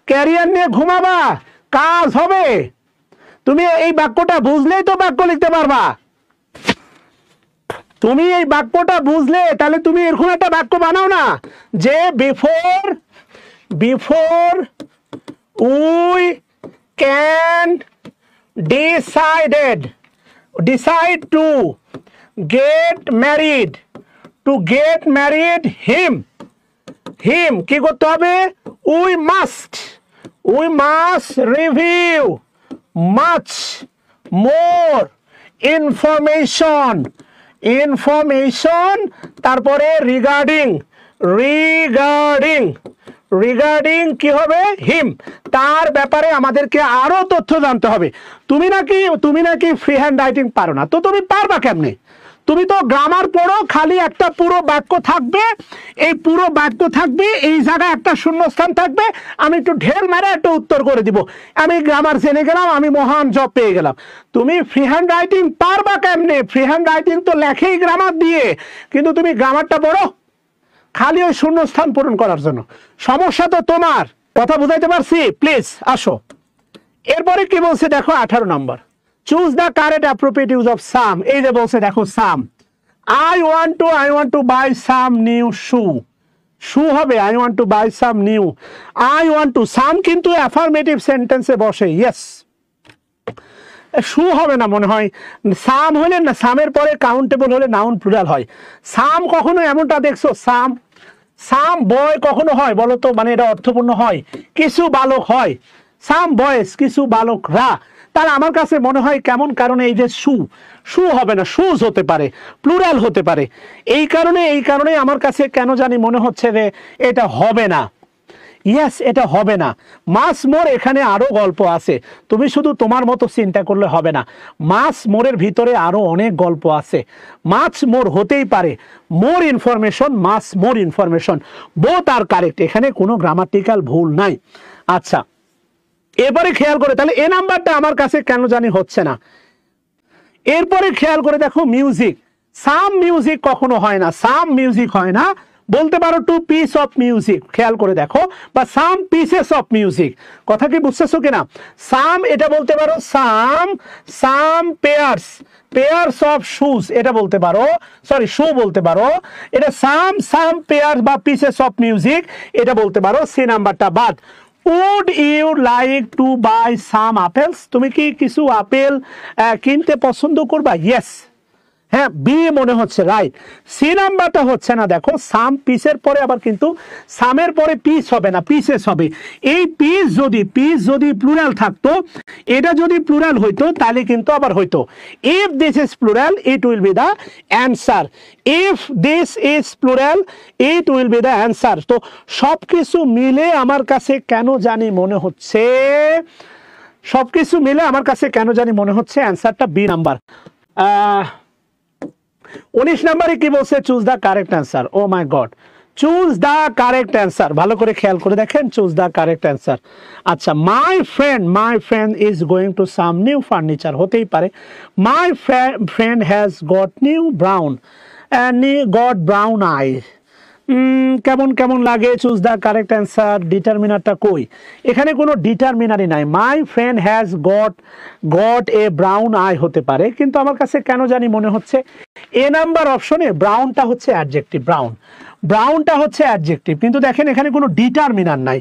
ক্যারিয়ার নিয়ে ঘুমাবা, কাজ হবে। তুমি এই বাক্যটা বুঝলেই তো বাক্য লিখতে পারবা। তুমি এই বাক্যটা বুঝলে তাহলে তুমি এরকম একটা বাক্য বানাও না, যে before we can decide to get married him কি করতে হবে? we must review much more information তারপরে রিগার্ডিং কি হবে? হিম, তার ব্যাপারে আমাদেরকে আরো তথ্য জানতে হবে। তুমি নাকি ফ্রি হ্যান্ড রাইটিং পারো না, তো তুমি পারবা কেমনে? তুমি তো গ্রামার পড়ো, খালি একটা পুরো বাক্য থাকবে, এই পুরো বাক্য থাকবে, এই জায়গায় একটা শূন্যস্থান থাকবে, আমি একটু ঢের মারে একটা উত্তর করে দিব, আমি গ্রামার জেনে গেলাম, আমি মহান জব পেয়ে গেলাম। তুমি ফ্রি হ্যান্ড রাইটিং পারবা কেমনে? ফ্রি হ্যান্ড রাইটিং তো লেখেই গ্রামার দিয়ে, কিন্তু তুমি গ্রামারটা পড়ো খালি ওই শূন্যস্থান পূরণ করার জন্য। সমস্যা তো তোমার, কথা বুঝাইতে পারছি? প্লিজ আসো। এরপরে কি বলছে দেখো 18 নম্বর, choose the correct appropriate use of some. এই যে বলছে দেখো সাম, I want to buy some new shoe, শু হবে I want to buy some new, I want to, সাম কিন্তু অ্যাফার্মেটিভ সেন্টেন্সে বসে, ইয়েস। শু হবে না মনে হয়, সাম হলে না, সামের পরে কাউন্টেবল হলে নাউন প্লুরাল হয়। সাম কখনো এমনটা দেখছো? সাম, সাম বয় কখনো হয় বলো তো, মানে এটা অর্থপূর্ণ হয়, কিছু বালক হয়, সাম বয়েস, কিছু বালকরা। তার আমার কাছে মনে হয় কেমন, কারণে এই যে শু, শু হবে না, শুজ হতে পারে, প্লুরাল হতে পারে, এই কারণে আমার কাছে কেন জানি মনে হচ্ছে যে এটা হবে না। ইয়েস, এটা হবে না। মাস মোর, এখানে আরো গল্প আছে, তুমি শুধু তোমার মতো চিন্তা করলে হবে না, মাস মোরের ভিতরে আরো অনেক গল্প আছে। মাছ মোর হতেই পারে, মোর ইনফরমেশন, মাস মোর ইনফরমেশন, বোথ আর কারেক্ট, এখানে কোনো গ্রামাটিক্যাল ভুল নাই। আচ্ছা, এরপরে খেয়াল করে, তাহলে এ নাম্বারটা আমার কাছে কেন জানি হচ্ছে না। এরপরে খেয়াল করে দেখো মিউজিক, সাম মিউজিক কখনো হয় না, সাম মিউজিক হয় না, বলতে পারো টু পিস অফ মিউজিক, খেয়াল করে দেখো, বা সাম পিসেস অফ মিউজিক, কথা কি বুঝতেছো কিনা? সাম এটা বলতে পারো, সাম, সাম পেয়ার্স, পেয়ার্স অফ শুজ এটা বলতে পারো, সরি শু বলতে পারো, এটা সাম, সাম পেয়ার্স বা পিসেস অফ মিউজিক এটা বলতে পারো, সি নাম্বারটা বাদ। Would you like to buy some apples? তুমি কি কিছু আপেল কিনতে পছন্দ করবা? ইয়েস, হ্যাঁ, বি মনে হচ্ছে রাইট। সি নাম্বারটা হচ্ছে না, দেখো সাম পিসের পরে আবার কিন্তু সামের পরে পিস হবে না, পিসেস হবে। এই পিস যদি প্লুরাল থাকতো, এটা যদি প্লুরাল হইতো তাহলে কিন্তু আবার হইতো, if this is plural it will be the answer, if this is plural it will be the answer. তো সবকিছু মিলে আমার কাছে কেন জানি মনে হচ্ছে, সবকিছু মিলে আমার কাছে কেন জানি মনে হচ্ছে অ্যান্সারটা বি নাম্বার। 19 নম্বরে কি বলছে? Choose the correct answer. Oh my God, choose the correct answer, ভালো করে খেয়াল করে দেখেন, চুজ দ্য কারেক্ট অ্যান্সার। আচ্ছা, my friend is going to some new furniture, হতেই পারে, my friend has got new brown, got brown eye, কেমন কেমন লাগে? চুজ দ্য কারেক্ট অ্যান্সার, ডিটারমিনারটা কই? এখানে কোনো ডিটারমিনারই নাই, my friend has got a brown eye হতে পারে, কিন্তু আমার কাছে কেন জানি মনে হচ্ছে এ নাম্বার অপশনে ব্রাউনটা হচ্ছে অ্যাডজেক্টিভ, ব্রাউনটা হচ্ছে অ্যাডজেক্টিভ, কিন্তু দেখেন এখানে কোনো ডিটারমিনার নাই,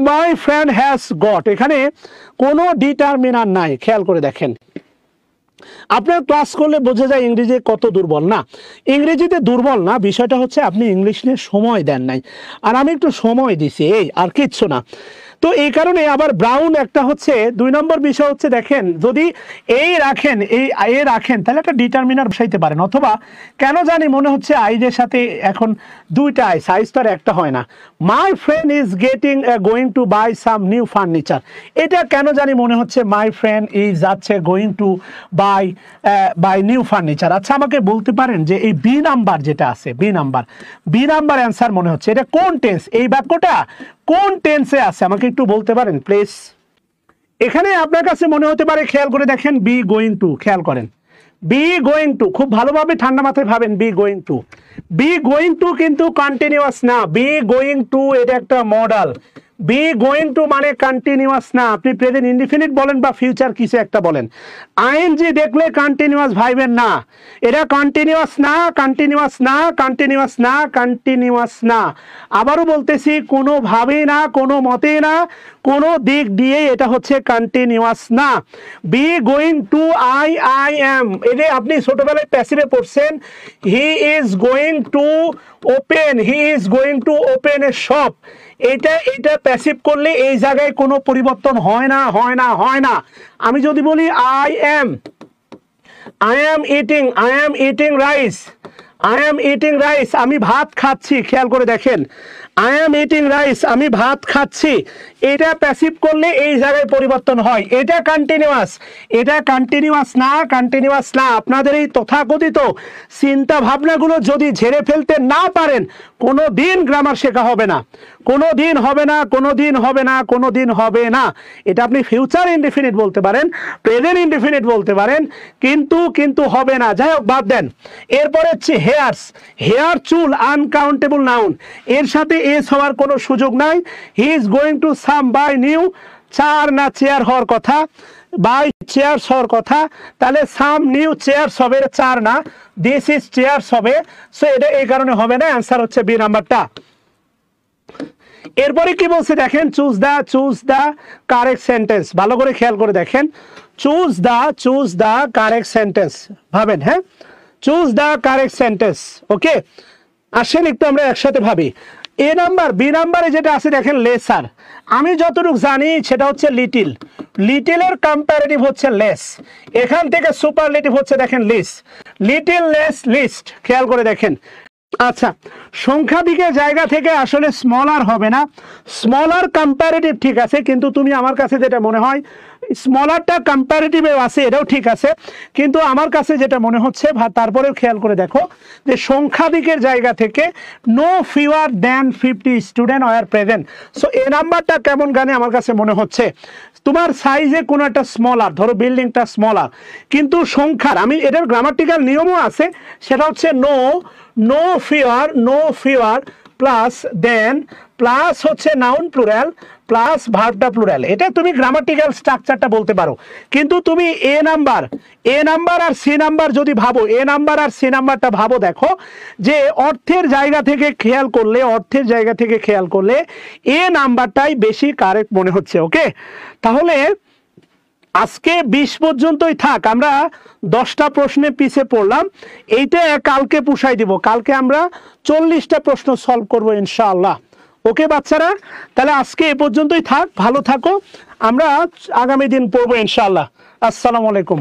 মাই ফ্রেন্ড হ্যাজ গট, এখানে কোনো ডিটারমিনার নাই, খেয়াল করে দেখেন। আপনার ক্লাস করলে বোঝা যায় ইংরেজি কত দুর্বল। না, ইংরেজিতে দুর্বল না, বিষয়টা হচ্ছে আপনি ইংলিশ নিয়ে সময় দেন নাই, আর আমি একটু সময় দিছি, এই আর কিচ্ছু না। তো এই কারণে আবার ব্রাউন একটা হচ্ছে 2 নম্বর বিষয় হচ্ছে, দেখেন যদি এই রাখেন তাহলে একটা ডিটারমিনার বসাইতে পারেন, অথবা কেন জানি মনে হচ্ছে আইজের সাথে এখন দুইটা আই, সাইজ তো আর একটা হয় না। My friend is going to buy some new furniture, এটা কেন জানি মনে হচ্ছে মাই ফ্রেন্ড ইজ যাচ্ছে going to buy new furniture. আচ্ছা, আমাকে বলতে পারেন যে এই বি নাম্বার যেটা আছে, বি নাম্বার অ্যান্সার মনে হচ্ছে, এটা কোন টেন্স? এই বাক্যটা কোন টেন্সে আছে আমাকে একটু বলতে পারেন প্লিজ? এখানে আপনার কাছে মনে হতে পারে, খেয়াল করে দেখেন, বি গোয়িং টু, খেয়াল করেন, বি গোয়িং টু, খুব ভালোভাবে ঠান্ডা মাথায় ভাবেন, বি গোয়িং টু কিন্তু কন্টিনিউয়াস না, বি গোয়িং টু এটা একটা মডাল, বি গোয়িং টু মানে কন্টিনিউয়াস না, আপনি প্রেজেন্ট ইনডিফিনিট বলেন বা ফিউচার কিছু একটা বলেন, আইএনজি দেখলে কন্টিনিউয়াস ভাইবেন না, এটা কন্টিনিউয়াস না। আবারও বলতেছি, কোনোভাবেই না, কোনো মতেই না, কোনো দিক দিয়ে এটা হচ্ছে কন্টিনিউয়াস না। Be going to I am, এটা আপনি ছোটবেলায় প্যাসিভে পড়ছেন, হি is going to open A shop, এটা প্যাসিভ করলে এই জায়গায় কোনো পরিবর্তন হয় না। আমি যদি বলি আই এম ইটিং রাইস, আমি ভাত খাচ্ছি, খেয়াল করে দেখেন, আই এম ইটিং রাইস, আমি ভাত খাচ্ছি, এটা প্যাসিভ করলে এই জায়গায় পরিবর্তন হয়। এটা কন্টিনিউয়াস, এটা কন্টিনিউয়াস না, কন্টিনিউয়াস না। আপনাদের এই তথাকথিত চিন্তা ভাবনাগুলো যদি ঝেড়ে ফেলতে না পারেন, কোনো দিন গ্রামার শেখা হবে না, কোনো দিন হবে না, কোনো দিন হবে না, কোনো দিন হবে না। এটা আপনি ফিউচার ইনডিফিনিট বলতে পারেন, প্রেজেন্ট ইনডিফিনিট বলতে পারেন, কিন্তু হবে না। যাই হোক, বাদ দেন। এরপরে হচ্ছে হেয়ারস, হেয়ার চুল আনকাউন্টেবল নাউন, এর সাথে এস হওয়ার কোনো সুযোগ নাই। He is going to some buy new, চার না চেয়ার হওয়ার কথা, বাই চেয়ারস হওয়ার কথা, তাহলে সাম নিউ চেয়ারস হবে, চার না, দিস ইজ চেয়ারস হবে। সো এটা এই কারণে হবে না, অ্যান্সার হচ্ছে বি নাম্বারটা। এরপরে কি বলছে দেখেন, চুজ দা কারেক্ট সেন্টেন্স। ভালো করে খেয়াল করে দেখেন, চুজ দা কারেক্ট সেন্টেন্স, ভাবেন। হ্যাঁ, চুজ দা কারেক্ট সেন্টেন্স। ওকে, আসেন একটু আমরা একসাথে ভাবি। এ নাম্বার, বি নাম্বারে যেটা আছে দেখেন লেসার, আমি যতটুকু জানি সেটা হচ্ছে লিটিল, লিটিলের কম্পারেটিভ হচ্ছে লেস, এখান থেকে সুপারলেটিভ হচ্ছে দেখেন লিস, লিটিল লেস লিস্ট। খেয়াল করে দেখেন। আচ্ছা, সংখ্যাধিকের জায়গা থেকে আসলে স্মলার হবে না, স্মলার কম্পারেটিভ ঠিক আছে, কিন্তু তুমি আমার কাছে যেটা মনে হয় স্মলারটা কম্পারেটিভে আছে, এটাও ঠিক আছে, কিন্তু আমার কাছে যেটা মনে হচ্ছে, তারপরেও খেয়াল করে দেখো যে সংখ্যাধিকের জায়গা থেকে নো ফিওয়ার দ্যান 50 স্টুডেন্ট আর প্রেজেন্ট। সো এই নাম্বারটা কেমন গানে আমার কাছে মনে হচ্ছে তোমার সাইজে কোনো একটা স্মলার, ধরো বিল্ডিংটা স্মলার, কিন্তু সংখ্যার, আমি এটার গ্রামাটিক্যাল নিয়মও আছে, সেটা হচ্ছে নো ফিওয়ার প্লাস দেন প্লাস হচ্ছে নাউন প্লুরাল প্লাস ভার্বটা প্লুরাল। এটা তুমি গ্রামাটিক্যাল স্ট্রাকচারটা বলতে পারো, কিন্তু তুমি এ নাম্বার আর সি নাম্বার যদি ভাবো, এ নাম্বার আর সি নাম্বারটা ভাবো, দেখো যে অর্থের জায়গা থেকে খেয়াল করলে এ নাম্বারটাই বেশি কারেক্ট মনে হচ্ছে। ওকে, তাহলে আজকে 20 পর্যন্তই থাক, আমরা 10টা প্রশ্নে পিছিয়ে পড়লাম, এইটা কালকে পুষাই দিব, কালকে আমরা 40টা প্রশ্ন সলভ করবো ইনশাআল্লাহ। ওকে বাচ্চারা, তাহলে আজকে এ পর্যন্তই থাক, ভালো থাকো, আমরা আগামী দিন পড়বো ইনশাআল্লাহ। আসসালামু আলাইকুম।